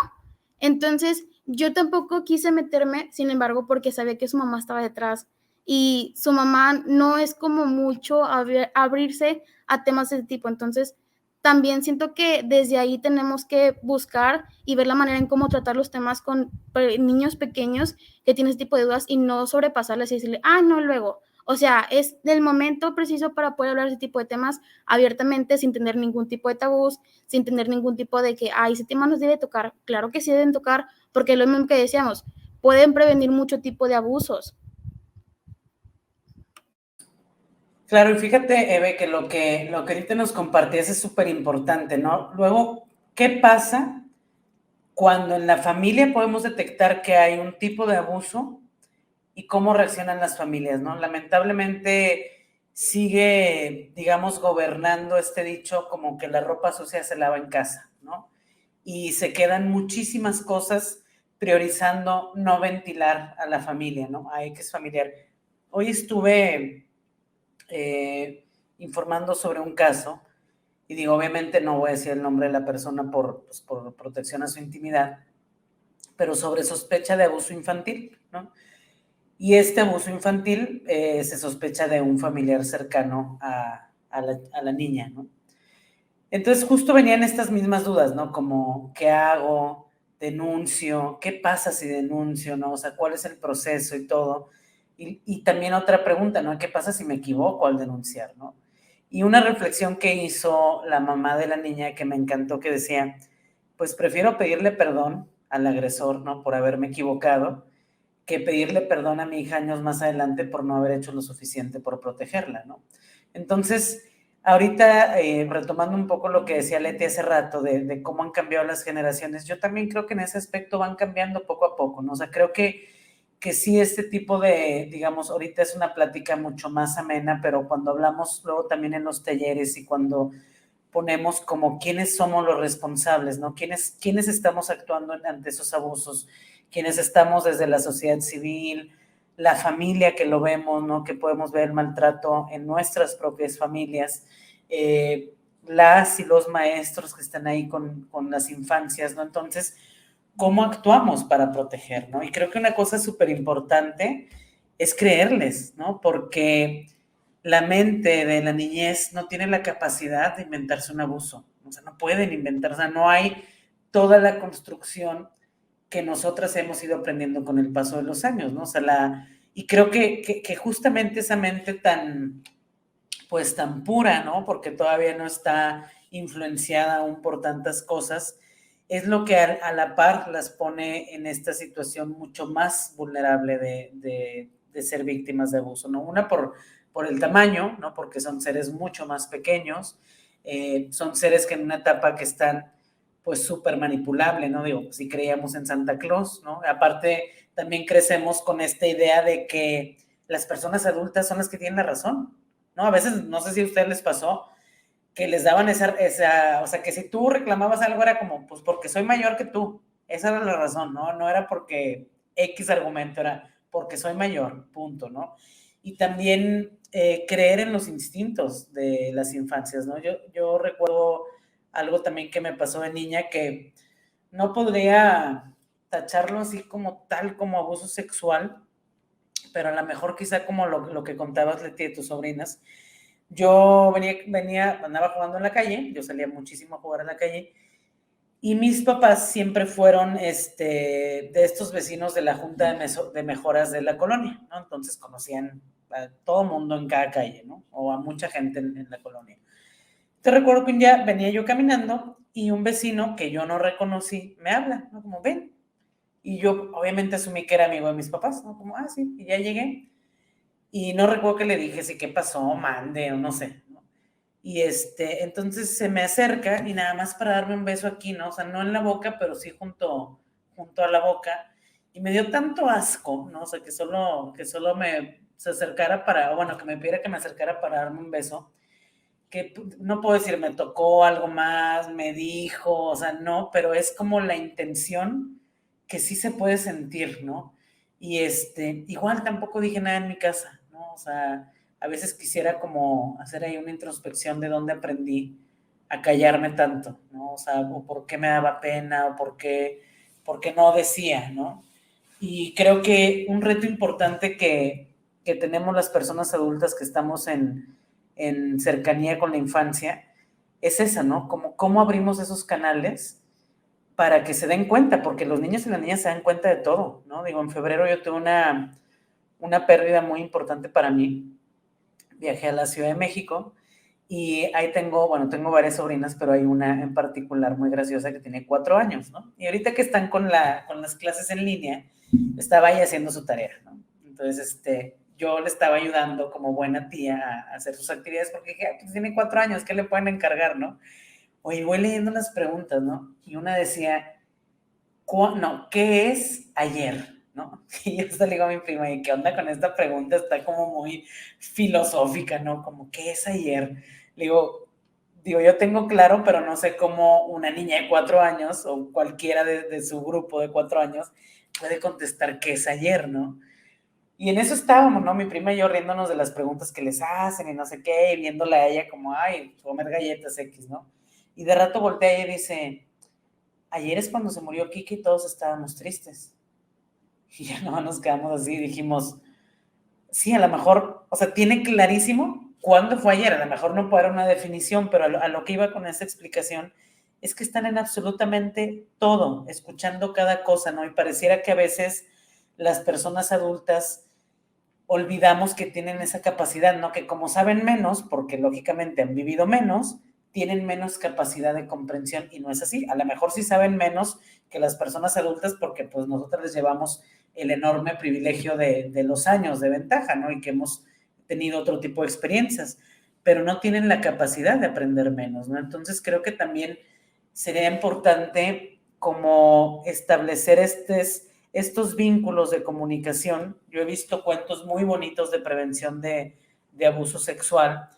Entonces, yo tampoco quise meterme, sin embargo, porque sabía que su mamá estaba detrás y su mamá no es como mucho abrirse a temas de ese tipo. Entonces, también siento que desde ahí tenemos que buscar y ver la manera en cómo tratar los temas con niños pequeños que tienen ese tipo de dudas y no sobrepasarles y decirle, ah, no, luego. O sea, es del momento preciso para poder hablar de ese tipo de temas abiertamente, sin tener ningún tipo de tabús, sin tener ningún tipo de que, ay, ese tema nos debe tocar. Claro que sí deben tocar, porque lo mismo que decíamos, pueden prevenir mucho tipo de abusos. Claro, y fíjate, Eve, que lo que ahorita nos compartías es súper importante, ¿no? Luego, ¿qué pasa cuando en la familia podemos detectar que hay un tipo de abuso y cómo reaccionan las familias, ¿no? Lamentablemente sigue, digamos, gobernando este dicho como que la ropa sucia se lava en casa, ¿no? Y se quedan muchísimas cosas priorizando no ventilar a la familia, ¿no? Ay, que es familiar. Hoy estuve informando sobre un caso y digo, obviamente no voy a decir el nombre de la persona pues, por protección a su intimidad, pero sobre sospecha de abuso infantil, ¿no? Y este abuso infantil se sospecha de un familiar cercano a la niña, ¿no? Entonces justo venían estas mismas dudas, ¿no? Como, ¿qué hago? ¿Denuncio? ¿Qué pasa si denuncio? ¿No? O sea, ¿cuál es el proceso y todo? Y también otra pregunta, ¿no? ¿Qué pasa si me equivoco al denunciar, ¿no? Y una reflexión que hizo la mamá de la niña que me encantó, que decía, pues prefiero pedirle perdón al agresor, ¿no? Por haberme equivocado, que pedirle perdón a mi hija años más adelante por no haber hecho lo suficiente por protegerla, ¿no? Entonces, ahorita, retomando un poco lo que decía Leti hace rato de cómo han cambiado las generaciones, yo también creo que en ese aspecto van cambiando poco a poco, ¿no? O sea, creo que sí este tipo de, digamos, ahorita es una plática mucho más amena, pero cuando hablamos luego también en los talleres y cuando ponemos como quiénes somos los responsables, ¿no? ¿Quiénes estamos actuando ante esos abusos? ¿Quiénes estamos desde la sociedad civil, la familia que lo vemos, ¿no? Que podemos ver el maltrato en nuestras propias familias, las y los maestros que están ahí con las infancias, ¿no? Entonces, ¿cómo actuamos para proteger, ¿no? Y creo que una cosa súper importante es creerles, ¿no? Porque la mente de la niñez no tiene la capacidad de inventarse un abuso, o sea, no pueden inventar, o sea, no hay toda la construcción que nosotras hemos ido aprendiendo con el paso de los años, ¿no? O sea, y creo que justamente esa mente tan, pues tan pura, ¿no? Porque todavía no está influenciada aún por tantas cosas, es lo que a la par las pone en esta situación mucho más vulnerable de ser víctimas de abuso, ¿no? Una por el tamaño, ¿no? Porque son seres mucho más pequeños, son seres que en una etapa que están pues súper manipulable, ¿no? Digo, si creíamos en Santa Claus, ¿no? Aparte, también crecemos con esta idea de que las personas adultas son las que tienen la razón, ¿no? A veces, no sé si a ustedes les pasó, que les daban esa, o sea, que si tú reclamabas algo era como, pues porque soy mayor que tú, esa era la razón, ¿no? No era porque X argumento, era porque soy mayor, punto, ¿no? Y también creer en los instintos de las infancias, ¿no? Yo recuerdo algo también que me pasó de niña que no podría tacharlo así como tal, como abuso sexual, pero a lo mejor quizá como lo que contabas, Leti, de tus sobrinas. Yo andaba jugando en la calle, yo salía muchísimo a jugar en la calle, y mis papás siempre fueron de estos vecinos de la Junta de Mejoras de la colonia, ¿no? Entonces conocían a todo mundo en cada calle, ¿no? O a mucha gente en la colonia. Te recuerdo que un día venía yo caminando y un vecino que yo no reconocí me habla, ¿no? Como, ven. Y yo obviamente asumí que era amigo de mis papás, ¿no? Como, sí, y ya llegué. Y no recuerdo que le dije, sí, ¿qué pasó? Mande, o no sé, ¿no? Y entonces se me acerca y nada más para darme un beso aquí, ¿no? O sea, no en la boca, pero sí junto a la boca. Y me dio tanto asco, ¿no? O sea, que solo se acercara bueno, que me pidiera que me acercara para darme un beso, que no puedo decir, me tocó algo más, me dijo, o sea, no, pero es como la intención que sí se puede sentir, ¿no? Y igual tampoco dije nada en mi casa, ¿no? O sea, a veces quisiera como hacer ahí una introspección de dónde aprendí a callarme tanto, ¿no? O sea, o por qué me daba pena, o por qué no decía, ¿no? Y creo que un reto importante que tenemos las personas adultas que estamos en cercanía con la infancia es esa, ¿no? Como cómo abrimos esos canales para que se den cuenta, porque los niños y las niñas se dan cuenta de todo, ¿no? Digo, en febrero yo tuve una pérdida muy importante para mí. Viajé a la Ciudad de México y ahí tengo varias sobrinas, pero hay una en particular muy graciosa que tiene 4 años, ¿no? Y ahorita que están con las clases en línea, estaba ahí haciendo su tarea, ¿no? Entonces, yo le estaba ayudando como buena tía a hacer sus actividades porque dije, pues tiene 4 años, ¿qué le pueden encargar, no? Oye, voy leyendo las preguntas, ¿no? Y una decía, ¿qué es ayer? ¿No? Y yo hasta le digo a mi prima, ¿y qué onda con esta pregunta? Está como muy filosófica, ¿no? Como, ¿qué es ayer? Le digo, yo tengo claro, pero no sé cómo una niña de 4 años o cualquiera de su grupo de 4 años puede contestar qué es ayer, ¿no? Y en eso estábamos, ¿no? Mi prima y yo riéndonos de las preguntas que les hacen y no sé qué, y viéndola a ella como, ay, comer galletas X, ¿no? Y de rato voltea y dice, ayer es cuando se murió Kiki y todos estábamos tristes. Y ya no nos quedamos así y dijimos, sí, a lo mejor, o sea, tiene clarísimo cuándo fue ayer, a lo mejor no puede dar una definición, pero a lo que iba con esa explicación es que están en absolutamente todo, escuchando cada cosa, ¿no? Y pareciera que a veces las personas adultas olvidamos que tienen esa capacidad, ¿no? Que como saben menos, porque lógicamente han vivido menos, tienen menos capacidad de comprensión y no es así. A lo mejor sí saben menos que las personas adultas porque pues nosotros les llevamos el enorme privilegio de los años de ventaja, ¿no? Y que hemos tenido otro tipo de experiencias, pero no tienen la capacidad de aprender menos, ¿no? Entonces creo que también sería importante como establecer estos vínculos de comunicación. Yo he visto cuentos muy bonitos de prevención de abuso sexual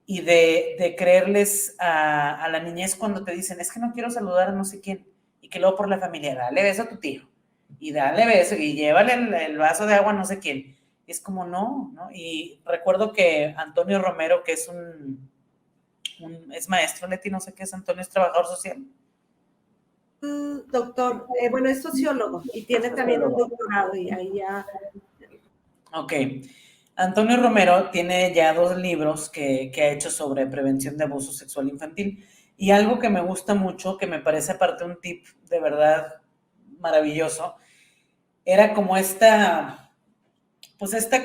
y de creerles a la niñez cuando te dicen, es que no quiero saludar a no sé quién, y que luego por la familia, dale beso a tu tío, y dale beso, y llévale el vaso de agua a no sé quién. Y es como, no, ¿no? Y recuerdo que Antonio Romero, que es es maestro, Leti, no sé qué es Antonio, es trabajador social. Doctor, bueno, es sociólogo y tiene también un doctorado y ahí ya. Ok. Antonio Romero tiene ya 2 libros que ha hecho sobre prevención de abuso sexual infantil. Y algo que me gusta mucho, que me parece aparte un tip de verdad maravilloso, era como esta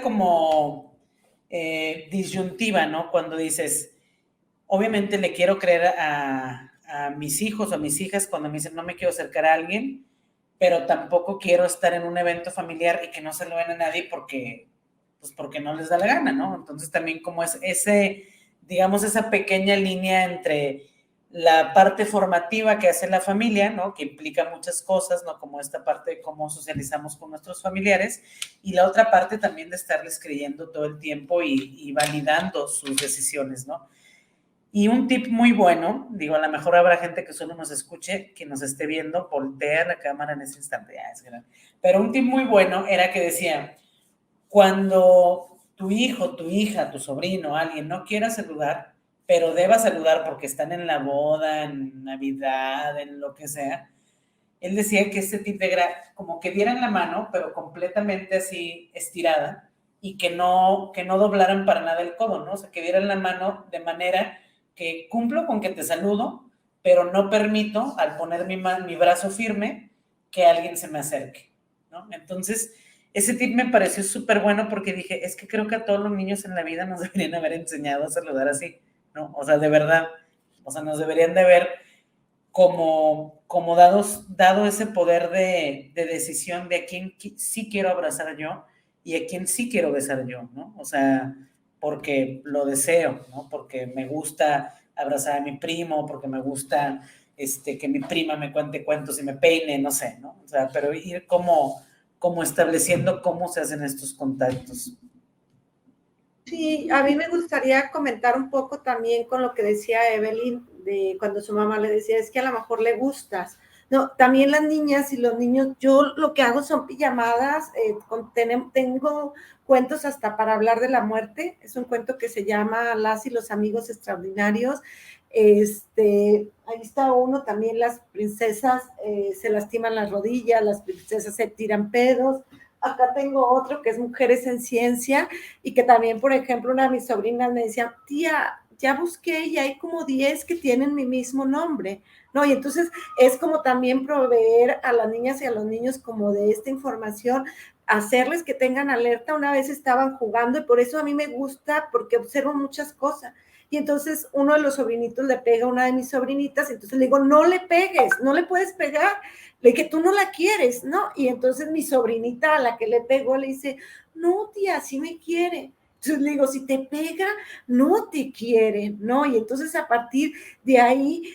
como disyuntiva, ¿no? Cuando dices, obviamente le quiero creer a mis hijos o a mis hijas cuando me dicen no me quiero acercar a alguien, pero tampoco quiero estar en un evento familiar y que no se lo ven a nadie porque pues porque no les da la gana, ¿no? Entonces también como es digamos, esa pequeña línea entre la parte formativa que hace la familia, ¿no? Que implica muchas cosas, ¿no? Como esta parte de cómo socializamos con nuestros familiares, y la otra parte también de estarles creyendo todo el tiempo y validando sus decisiones, ¿no? Y un tip muy bueno, digo, a lo mejor habrá gente que solo nos escuche, que nos esté viendo, voltea la cámara en ese instante, ya es grande. Pero un tip muy bueno era que decía, cuando tu hijo, tu hija, tu sobrino, alguien no quiera saludar, pero deba saludar porque están en la boda, en Navidad, en lo que sea, él decía que ese tip era como que dieran la mano, pero completamente así estirada, y que no doblaran para nada el codo, ¿no? O sea, que dieran la mano de manera que cumplo con que te saludo, pero no permito, al poner mi brazo firme, que alguien se me acerque, ¿no? Entonces, ese tip me pareció súper bueno porque dije, es que creo que a todos los niños en la vida nos deberían haber enseñado a saludar así, ¿no? O sea, de verdad, o sea, nos deberían de haber como dado ese poder de decisión de a quién sí quiero abrazar yo y a quién sí quiero besar yo, ¿no? O sea, porque lo deseo, ¿no? Porque me gusta abrazar a mi primo, porque me gusta que mi prima me cuente cuentos y me peine, no sé, ¿no? O sea, pero ir como estableciendo cómo se hacen estos contactos. Sí, a mí me gustaría comentar un poco también con lo que decía Evelyn, de cuando su mamá le decía, es que a lo mejor le gustas. No, también las niñas y los niños, yo lo que hago son pijamadas, tengo cuentos hasta para hablar de la muerte, es un cuento que se llama Las y los amigos extraordinarios. Ahí está uno, también las princesas se lastiman las rodillas, las princesas se tiran pedos. Acá tengo otro que es Mujeres en Ciencia, y que también, por ejemplo, una de mis sobrinas me decía, tía, ya busqué y hay como 10 que tienen mi mismo nombre, ¿no? Y entonces es como también proveer a las niñas y a los niños como de esta información, hacerles que tengan alerta. Una vez estaban jugando y por eso a mí me gusta, porque observo muchas cosas. Y entonces uno de los sobrinitos le pega a una de mis sobrinitas, entonces le digo, no le pegues, no le puedes pegar, le dije, tú no la quieres, ¿no? Y entonces mi sobrinita a la que le pegó le dice, no, tía, sí me quiere. Entonces le digo, si te pega, no te quiere, ¿no? Y entonces a partir de ahí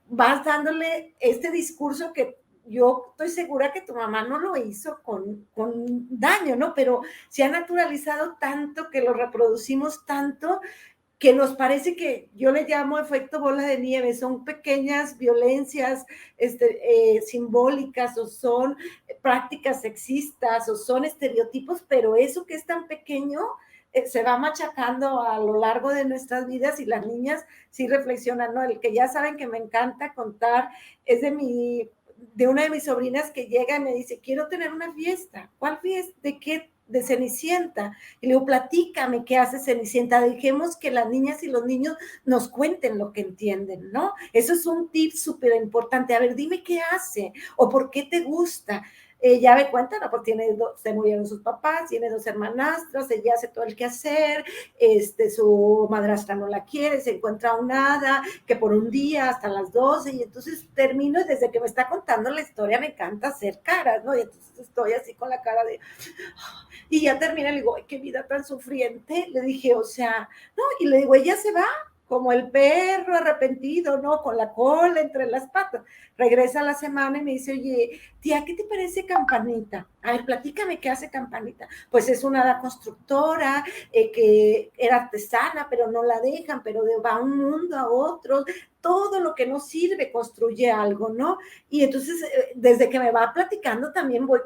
vas dándole este discurso que yo estoy segura que tu mamá no lo hizo con daño, ¿no? Pero se ha naturalizado tanto, que lo reproducimos tanto, que nos parece que yo le llamo efecto bola de nieve, son pequeñas violencias simbólicas, o son prácticas sexistas, o son estereotipos, pero eso que es tan pequeño se va machacando a lo largo de nuestras vidas, y las niñas sí reflexionan, ¿no? El que ya saben que me encanta contar es de una de mis sobrinas, que llega y me dice, quiero tener una fiesta. ¿Cuál fiesta? ¿De qué? De Cenicienta. Y le digo, platícame qué hace Cenicienta, dejemos que las niñas y los niños nos cuenten lo que entienden, ¿no? Eso es un tip súper importante. A ver, dime qué hace o por qué te gusta. Ya me cuenta, ¿no? Porque se murieron sus papás, tiene 2 hermanastras, ella hace todo el quehacer, su madrastra no la quiere, se encuentra un hada que por un día hasta las 12, y entonces termino, y desde que me está contando la historia me encanta hacer caras, ¿no? Y entonces estoy así con la cara de... Y ya termina, le digo, ay, qué vida tan sufriente. Le dije, o sea, no, y le digo, ella se va como el perro arrepentido, ¿no? Con la cola entre las patas. Regresa a la semana y me dice, oye, tía, ¿qué te parece Campanita? A ver, platícame qué hace Campanita. Pues es una hada constructora, que era artesana, pero no la dejan, pero va a un mundo, a otro. Todo lo que no sirve construye algo, ¿no? Y entonces, desde que me va platicando, también voy,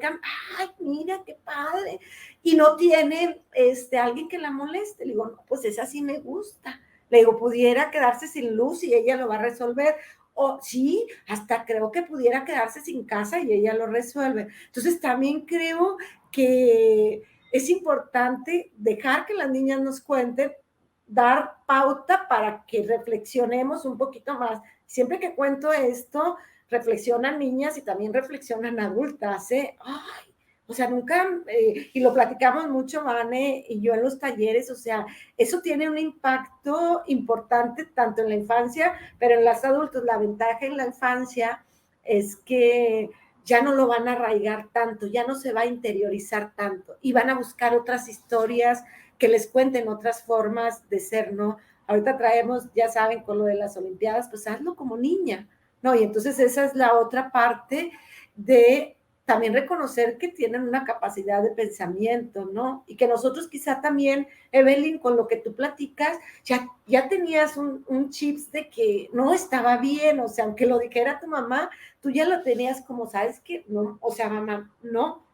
ay, mira, qué padre. Y no tiene alguien que la moleste. Le digo, no, pues esa sí me gusta. Le digo, pudiera quedarse sin luz y ella lo va a resolver. O sí, hasta creo que pudiera quedarse sin casa y ella lo resuelve. Entonces también creo que es importante dejar que las niñas nos cuenten, dar pauta para que reflexionemos un poquito más. Siempre que cuento esto, reflexionan niñas y también reflexionan adultas, ¿eh? Ay, o sea, nunca, y lo platicamos mucho, Vane y yo en los talleres, o sea, eso tiene un impacto importante tanto en la infancia, pero en los adultos. La ventaja en la infancia es que ya no lo van a arraigar tanto, ya no se va a interiorizar tanto y van a buscar otras historias que les cuenten otras formas de ser, ¿no? Ahorita traemos, ya saben, con lo de las Olimpiadas, pues hazlo como niña, ¿no? Y entonces esa es la otra parte de también reconocer que tienen una capacidad de pensamiento, ¿no? Y que nosotros quizá también, Evelyn, con lo que tú platicas, ya tenías un chips de que no estaba bien, o sea, aunque lo dijera tu mamá, tú ya lo tenías como, ¿sabes qué? No, o sea, mamá, no,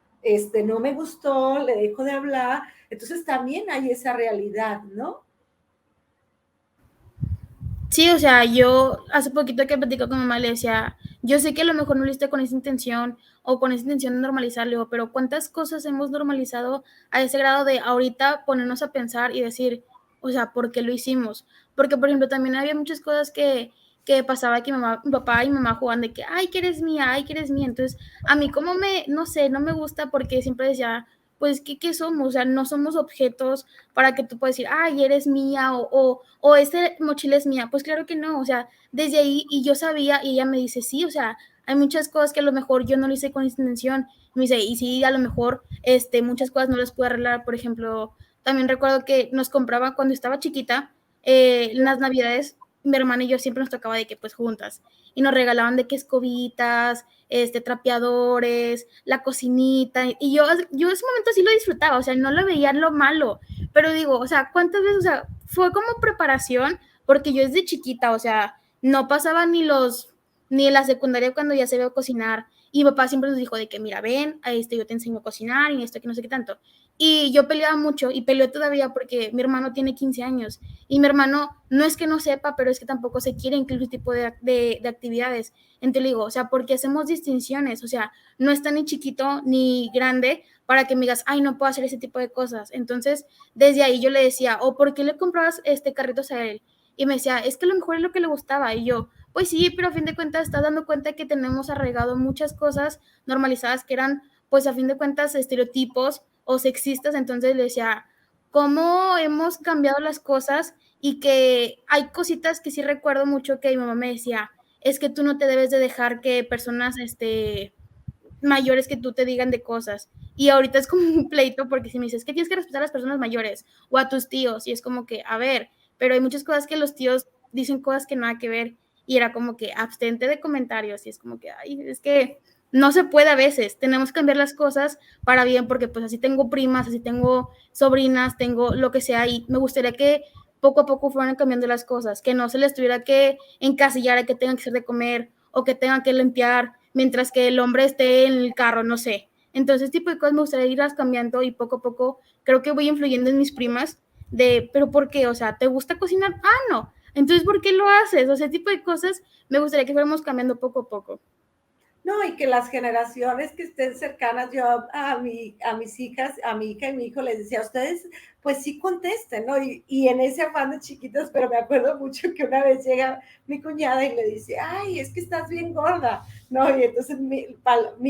no me gustó, le dejo de hablar, entonces también hay esa realidad, ¿no? Sí, o sea, yo hace poquito que platicé con mi mamá le decía, yo sé que a lo mejor no lo hiciste con esa intención o con esa intención de normalizarlo, pero ¿cuántas cosas hemos normalizado a ese grado de ahorita ponernos a pensar y decir, o sea, ¿por qué lo hicimos? Porque, por ejemplo, también había muchas cosas que pasaba que mi papá y mi mamá jugaban de que, ay, que eres mía, ay, que eres mía. Entonces, a mí como no sé, no me gusta porque siempre decía, pues, ¿qué somos? O sea, no somos objetos para que tú puedas decir, ay, eres mía o este mochila es mía. Pues claro que no, o sea, desde ahí y yo sabía y ella me dice, sí, o sea, hay muchas cosas que a lo mejor yo no lo hice con esa intención. Me dice, y sí, a lo mejor muchas cosas no las pude arreglar. Por ejemplo, también recuerdo que nos compraba cuando estaba chiquita, en las navidades, mi hermana y yo siempre nos tocaba de que pues juntas y nos regalaban de que escobitas, trapeadores, la cocinita y yo ese momento sí lo disfrutaba, o sea, no lo veía lo malo, pero digo, o sea, ¿cuántas veces? O sea, fue como preparación, porque yo desde chiquita, o sea, no pasaba ni en la secundaria cuando ya se veo cocinar, y mi papá siempre nos dijo de que, mira, ven, a yo te enseño a cocinar, y esto que no sé qué tanto, y yo peleaba mucho, y peleo todavía porque mi hermano tiene 15 años, y mi hermano no es que no sepa, pero es que tampoco se quiere incluir ese tipo de actividades, entonces le digo, o sea, porque hacemos distinciones, o sea, no está ni chiquito ni grande, para que me digas, ay, no puedo hacer ese tipo de cosas. Entonces, desde ahí yo le decía, o ¿por qué le comprabas carritos a él? Y me decía, es que a lo mejor es lo que le gustaba. Y yo, pues sí, pero a fin de cuentas estás dando cuenta que tenemos arraigado muchas cosas normalizadas que eran, pues a fin de cuentas, estereotipos o sexistas. Entonces le decía, ¿cómo hemos cambiado las cosas? Y que hay cositas que sí recuerdo mucho que mi mamá me decía, es que tú no te debes de dejar que personas, mayores que tú te digan de cosas. Y ahorita es como un pleito porque si me dices que tienes que respetar a las personas mayores o a tus tíos, y es como que, a ver, pero hay muchas cosas que los tíos dicen cosas que nada que ver, y era como que abstente de comentarios, y es como que, ay, es que no se puede a veces, tenemos que cambiar las cosas para bien, porque pues así tengo primas, así tengo sobrinas, tengo lo que sea, y me gustaría que poco a poco fueran cambiando las cosas, que no se les tuviera que encasillar a que tengan que hacer de comer o que tengan que limpiar mientras que el hombre esté en el carro, no sé. Entonces, este tipo de cosas me gustaría irlas cambiando y poco a poco creo que voy influyendo en mis primas de, pero ¿por qué? O sea, ¿te gusta cocinar? Ah, no. Entonces, ¿por qué lo haces? O sea, ese tipo de cosas me gustaría que fuéramos cambiando poco a poco. No, y que las generaciones que estén cercanas, yo a mis hijas, a mi hija y mi hijo les decía, ustedes pues sí contesten, ¿no? Y en ese afán de chiquitos, pero me acuerdo mucho que una vez llega mi cuñada y le dice, ay, es que estás bien gorda, ¿no? Y entonces mi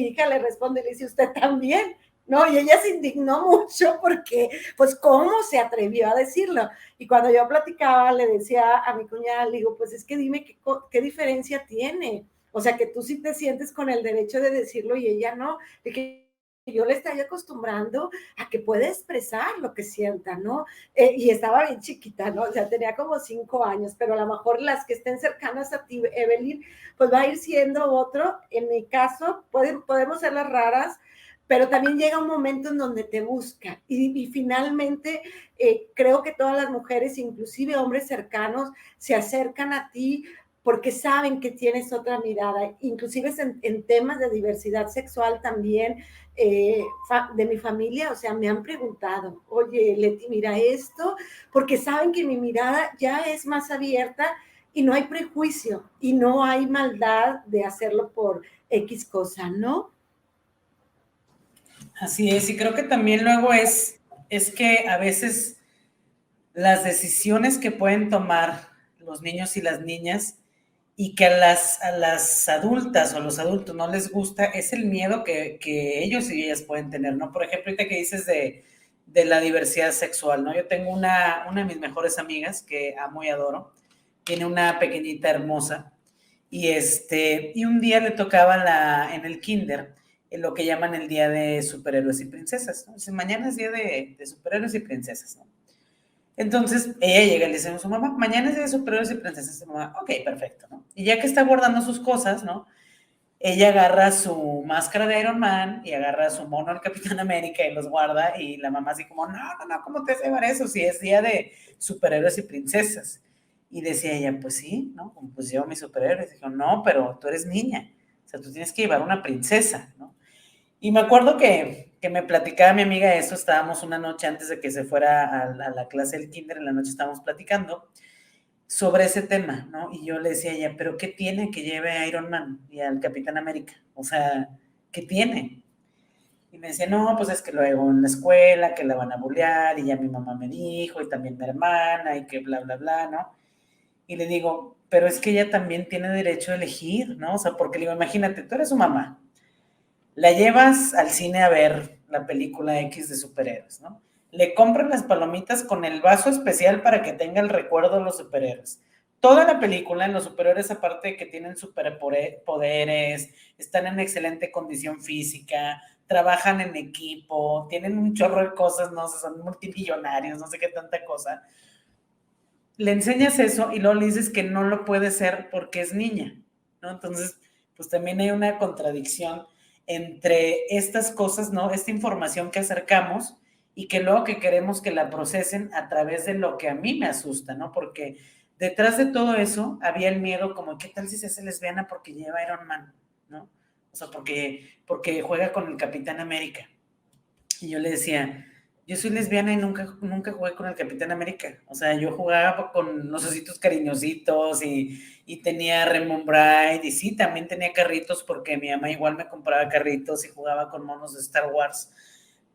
hija le responde y le dice, usted también, ¿no? Y ella se indignó mucho porque, pues, ¿cómo se atrevió a decirlo? Y cuando yo platicaba, le decía a mi cuñada, le digo, pues es que dime qué diferencia tiene. O sea, que tú sí te sientes con el derecho de decirlo y ella no. De que yo le estoy acostumbrando a que pueda expresar lo que sienta, ¿no? Y estaba bien chiquita, ¿no? O sea, tenía como 5 años, pero a lo mejor las que estén cercanas a ti, Evelyn, pues va a ir siendo otro. En mi caso, podemos ser las raras, pero también llega un momento en donde te buscan y finalmente creo que todas las mujeres, inclusive hombres cercanos, se acercan a ti porque saben que tienes otra mirada, inclusive en temas de diversidad sexual también, de mi familia, o sea, me han preguntado, oye, Leti, mira esto, porque saben que mi mirada ya es más abierta y no hay prejuicio y no hay maldad de hacerlo por X cosa, ¿no? Así es, y creo que también luego es que a veces las decisiones que pueden tomar los niños y las niñas y que a las adultas o a los adultos no les gusta, es el miedo que ellos y ellas pueden tener, ¿no? Por ejemplo, ahorita que dices de la diversidad sexual, ¿no? Yo tengo una de mis mejores amigas que amo y adoro, tiene una pequeñita hermosa, y un día le tocaba en el kinder lo que llaman el día de superhéroes y princesas, ¿no? Dice, mañana es día de superhéroes y princesas, ¿no? Entonces ella llega y le dice a su mamá, mañana es día de superhéroes y princesas. Y su mamá, ok, perfecto, ¿no? Y ya que está guardando sus cosas, ¿no? Ella agarra su máscara de Iron Man y agarra su mono al Capitán América y los guarda, y la mamá así como, no, ¿cómo te hace llevar eso? Si es día de superhéroes y princesas. Y decía ella, pues sí, ¿no? Pues llevo mis superhéroes. Dijo, no, pero tú eres niña, o sea, tú tienes que llevar una princesa, ¿no? Y me acuerdo que me platicaba mi amiga eso, estábamos una noche antes de que se fuera a la clase del kinder, en la noche estábamos platicando sobre ese tema, ¿no? Y yo le decía a ella, pero ¿qué tiene que lleve a Iron Man y al Capitán América? O sea, ¿qué tiene? Y me decía, no, pues es que luego en la escuela, que la van a bullear, y ya mi mamá me dijo, y también mi hermana, y que bla, bla, bla, ¿no? Y le digo, pero es que ella también tiene derecho a elegir, ¿no? O sea, porque le digo, imagínate, tú eres su mamá, la llevas al cine a ver la película X de superhéroes, ¿no? Le compran las palomitas con el vaso especial para que tenga el recuerdo de los superhéroes. Toda la película, los superhéroes, aparte de que tienen superpoderes, están en excelente condición física, trabajan en equipo, tienen un chorro de cosas, no sé, son multimillonarios, no sé qué tanta cosa. Le enseñas eso y luego le dices que no lo puede ser porque es niña, ¿no? Entonces, pues también hay una contradicción entre estas cosas, ¿no? Esta información que acercamos y que luego que queremos que la procesen a través de lo que a mí me asusta, ¿no? Porque detrás de todo eso había el miedo como, ¿qué tal si se hace lesbiana porque lleva Iron Man, ¿no? O sea, porque juega con el Capitán América. Y yo le decía, yo soy lesbiana y nunca jugué con el Capitán América. O sea, yo jugaba con los ositos cariñositos y tenía Rainbow Bright, y sí, también tenía carritos porque mi mamá igual me compraba carritos y jugaba con monos de Star Wars.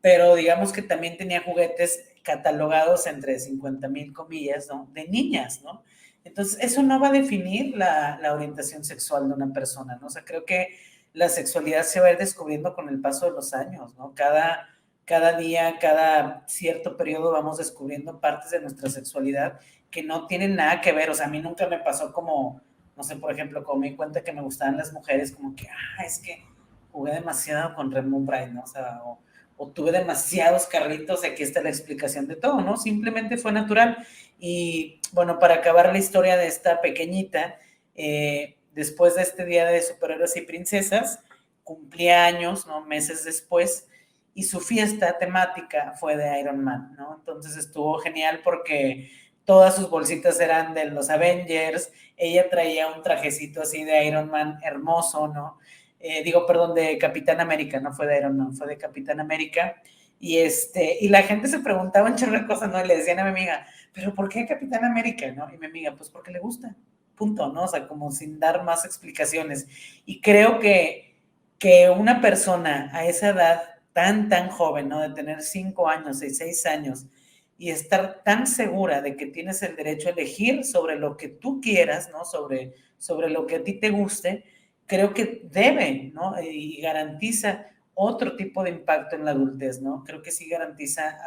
Pero digamos que también tenía juguetes catalogados entre 50,000 comillas, ¿no? De niñas, ¿no? Entonces, eso no va a definir la orientación sexual de una persona, ¿no? O sea, creo que la sexualidad se va a ir descubriendo con el paso de los años, ¿no? Cada día, cada cierto periodo vamos descubriendo partes de nuestra sexualidad que no tienen nada que ver. O sea, a mí nunca me pasó como, no sé, por ejemplo, como me di cuenta que me gustaban las mujeres, como que, es que jugué demasiado con Rainbow Bright, ¿no? O sea, o tuve demasiados carritos, aquí está la explicación de todo, ¿no? Simplemente fue natural. Y bueno, para acabar la historia de esta pequeñita, después de este día de superhéroes y princesas, cumplía años, ¿no? Meses después, y su fiesta temática fue de Iron Man, ¿no? Entonces estuvo genial porque todas sus bolsitas eran de los Avengers, ella traía un trajecito así de Iron Man hermoso, ¿no? Perdón, de Capitán América, no fue de Iron Man, fue de Capitán América, y la gente se preguntaba un chorro de cosas, ¿no? Y le decían a mi amiga, ¿pero por qué Capitán América, no? Y mi amiga, pues porque le gusta, punto, ¿no? O sea, como sin dar más explicaciones. Y creo que una persona a esa edad tan joven, ¿no? De tener 5 años y 6 años y estar tan segura de que tienes el derecho a elegir sobre lo que tú quieras, ¿no? Sobre lo que a ti te guste, creo que debe, ¿no? Y garantiza otro tipo de impacto en la adultez, ¿no? Creo que sí garantiza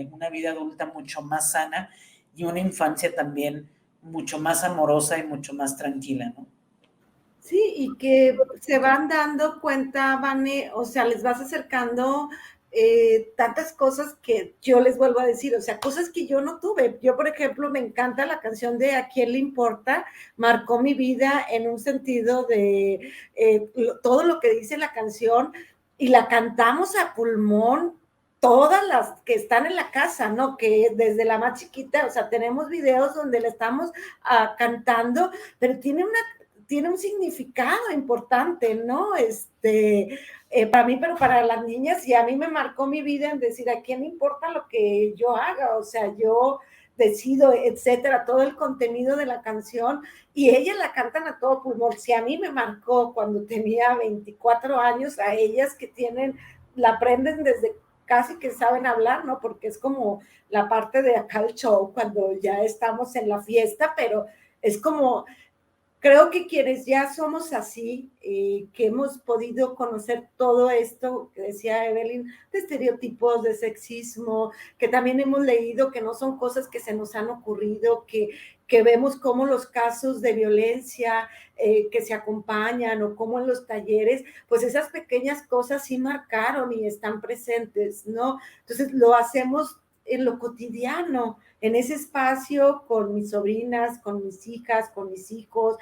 una vida adulta mucho más sana y una infancia también mucho más amorosa y mucho más tranquila, ¿no? Sí, y que se van dando cuenta, Vane, o sea, les vas acercando tantas cosas que yo les vuelvo a decir, o sea, cosas que yo no tuve. Yo, por ejemplo, me encanta la canción de ¿A quién le importa? Marcó mi vida en un sentido de todo lo que dice la canción, y la cantamos a pulmón todas las que están en la casa, ¿no? Que desde la más chiquita, o sea, tenemos videos donde la estamos cantando, pero tiene un significado importante, ¿no? Para mí, pero para las niñas, y a mí me marcó mi vida en decir, ¿a quién le importa lo que yo haga? O sea, yo decido, etcétera, todo el contenido de la canción, y ellas la cantan a todo pulmón. Si a mí me marcó cuando tenía 24 años, a ellas que la aprenden desde casi que saben hablar, ¿no? Porque es como la parte de acá el show, cuando ya estamos en la fiesta, pero es como creo que quienes ya somos así, que hemos podido conocer todo esto que decía Evelyn, de estereotipos, de sexismo, que también hemos leído que no son cosas que se nos han ocurrido, que vemos cómo los casos de violencia que se acompañan o cómo en los talleres, pues esas pequeñas cosas sí marcaron y están presentes, ¿no? Entonces lo hacemos en lo cotidiano, en ese espacio con mis sobrinas, con mis hijas, con mis hijos,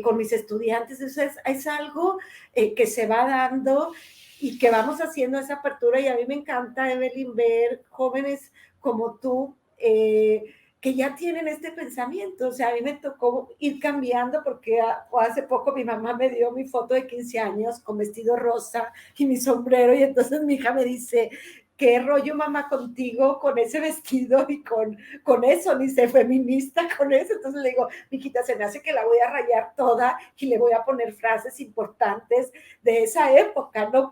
con mis estudiantes. Eso es algo que se va dando y que vamos haciendo esa apertura. Y a mí me encanta, Evelyn, ver jóvenes como tú, que ya tienen este pensamiento. O sea, a mí me tocó ir cambiando porque hace poco mi mamá me dio mi foto de 15 años con vestido rosa y mi sombrero, y entonces mi hija me dice, ¿qué rollo, mamá, contigo con ese vestido y con eso? Ni sé, feminista con eso. Entonces le digo, mijita, se me hace que la voy a rayar toda y le voy a poner frases importantes de esa época, ¿no?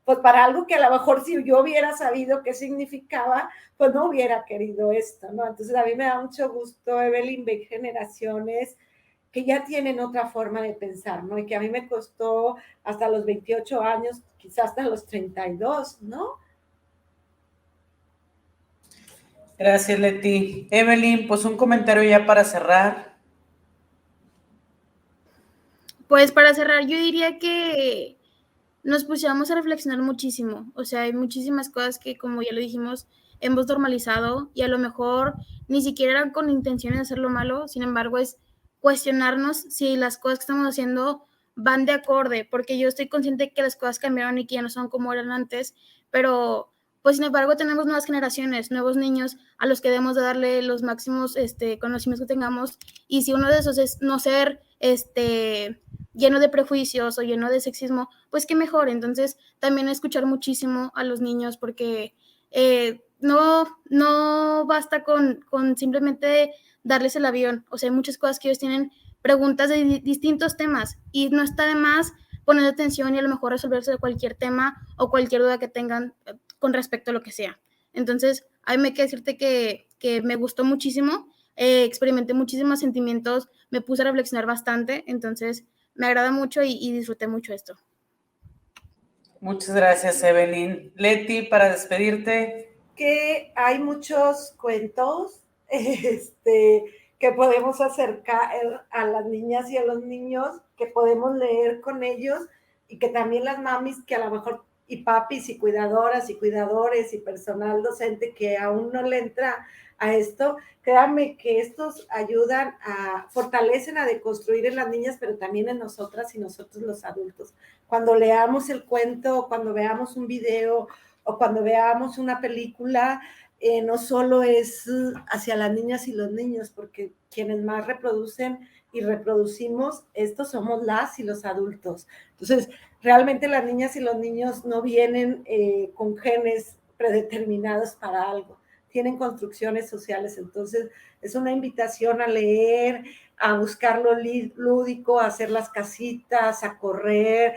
Pues para algo que a lo mejor si yo hubiera sabido qué significaba, pues no hubiera querido esto, ¿no? Entonces a mí me da mucho gusto, Evelyn, ver generaciones que ya tienen otra forma de pensar, ¿no? Y que a mí me costó hasta los 28 años, quizás hasta los 32, ¿no? Gracias, Leti. Evelyn, pues un comentario ya para cerrar. Pues para cerrar, yo diría que nos pusiéramos a reflexionar muchísimo. O sea, hay muchísimas cosas que, como ya lo dijimos, hemos normalizado y a lo mejor ni siquiera eran con intenciones de hacerlo malo. Sin embargo, es cuestionarnos si las cosas que estamos haciendo van de acorde, porque yo estoy consciente que las cosas cambiaron y que ya no son como eran antes, pero pues sin embargo tenemos nuevas generaciones, nuevos niños a los que debemos de darle los máximos conocimientos que tengamos, y si uno de esos es no ser lleno de prejuicios o lleno de sexismo, pues qué mejor. Entonces también escuchar muchísimo a los niños, porque no basta con simplemente darles el avión. O sea, hay muchas cosas que ellos tienen preguntas de distintos temas y no está de más poner atención y a lo mejor resolverse de cualquier tema o cualquier duda que tengan con respecto a lo que sea. Entonces, a mí me queda decirte que me gustó muchísimo, experimenté muchísimos sentimientos, me puse a reflexionar bastante, entonces me agrada mucho y disfruté mucho esto. Muchas gracias, Evelyn. Leti, para despedirte. Que hay muchos cuentos que podemos acercar a las niñas y a los niños, que podemos leer con ellos, y que también las mamis que a lo mejor, y papis y cuidadoras y cuidadores y personal docente que aún no le entra a esto, créanme que estos ayudan fortalecen a deconstruir en las niñas, pero también en nosotras y nosotros los adultos. Cuando leamos el cuento, cuando veamos un video o cuando veamos una película, no solo es hacia las niñas y los niños, porque quienes más reproducen y reproducimos, estos somos las y los adultos. Entonces, realmente las niñas y los niños no vienen con genes predeterminados para algo, tienen construcciones sociales. Entonces, es una invitación a leer, a buscar lo lúdico, a hacer las casitas, a correr,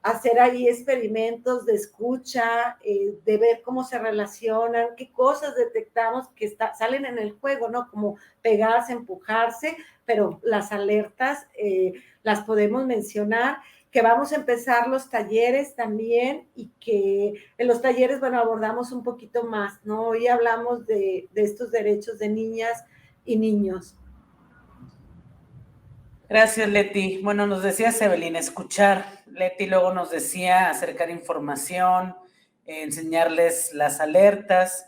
hacer ahí experimentos de escucha, de ver cómo se relacionan, qué cosas detectamos que salen en el juego, ¿no? Como pegarse, empujarse, pero las alertas las podemos mencionar, que vamos a empezar los talleres también, y que en los talleres, bueno, abordamos un poquito más, ¿no? Hoy hablamos de estos derechos de niñas y niños. Gracias, Leti. Bueno, nos decías, Evelyn, escuchar. Leti luego nos decía acercar información, enseñarles las alertas.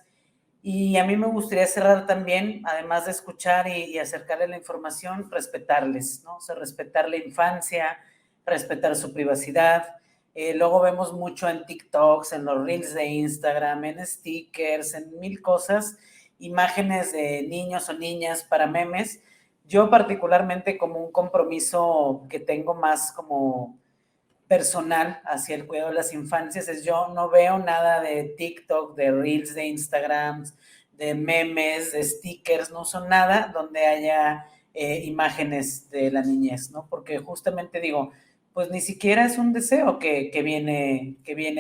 Y a mí me gustaría cerrar también, además de escuchar y acercarles la información, respetarles, ¿no? O sea, respetar la infancia, respetar su privacidad. Luego vemos mucho en TikToks, en los Reels de Instagram, en stickers, en mil cosas, imágenes de niños o niñas para memes. Yo particularmente, como un compromiso que tengo más como personal hacia el cuidado de las infancias, es yo no veo nada de TikTok, de Reels, de Instagram, de memes, de stickers, no son nada donde haya imágenes de la niñez, ¿no? Porque justamente digo, pues ni siquiera es un deseo que viene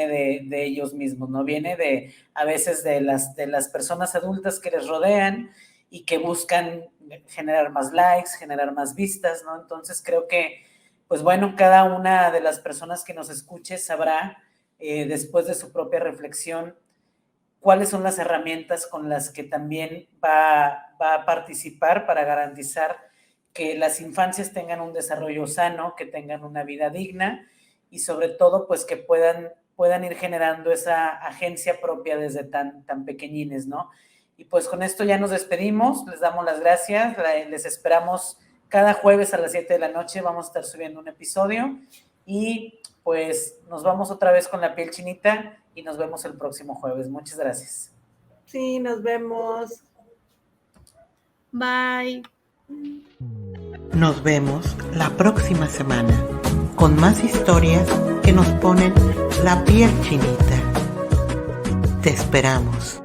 de ellos mismos, ¿no? Viene a veces de las personas adultas que les rodean, y que buscan generar más likes, generar más vistas, ¿no? Entonces creo que, pues bueno, cada una de las personas que nos escuche sabrá, después de su propia reflexión, cuáles son las herramientas con las que también va a participar para garantizar que las infancias tengan un desarrollo sano, que tengan una vida digna y sobre todo, pues que puedan ir generando esa agencia propia desde tan pequeñines, ¿no? Y pues con esto ya nos despedimos, les damos las gracias, les esperamos cada jueves a las 7 de la noche, vamos a estar subiendo un episodio y pues nos vamos otra vez con la piel chinita y nos vemos el próximo jueves. Muchas gracias. Sí, nos vemos. Bye. Nos vemos la próxima semana con más historias que nos ponen la piel chinita. Te esperamos.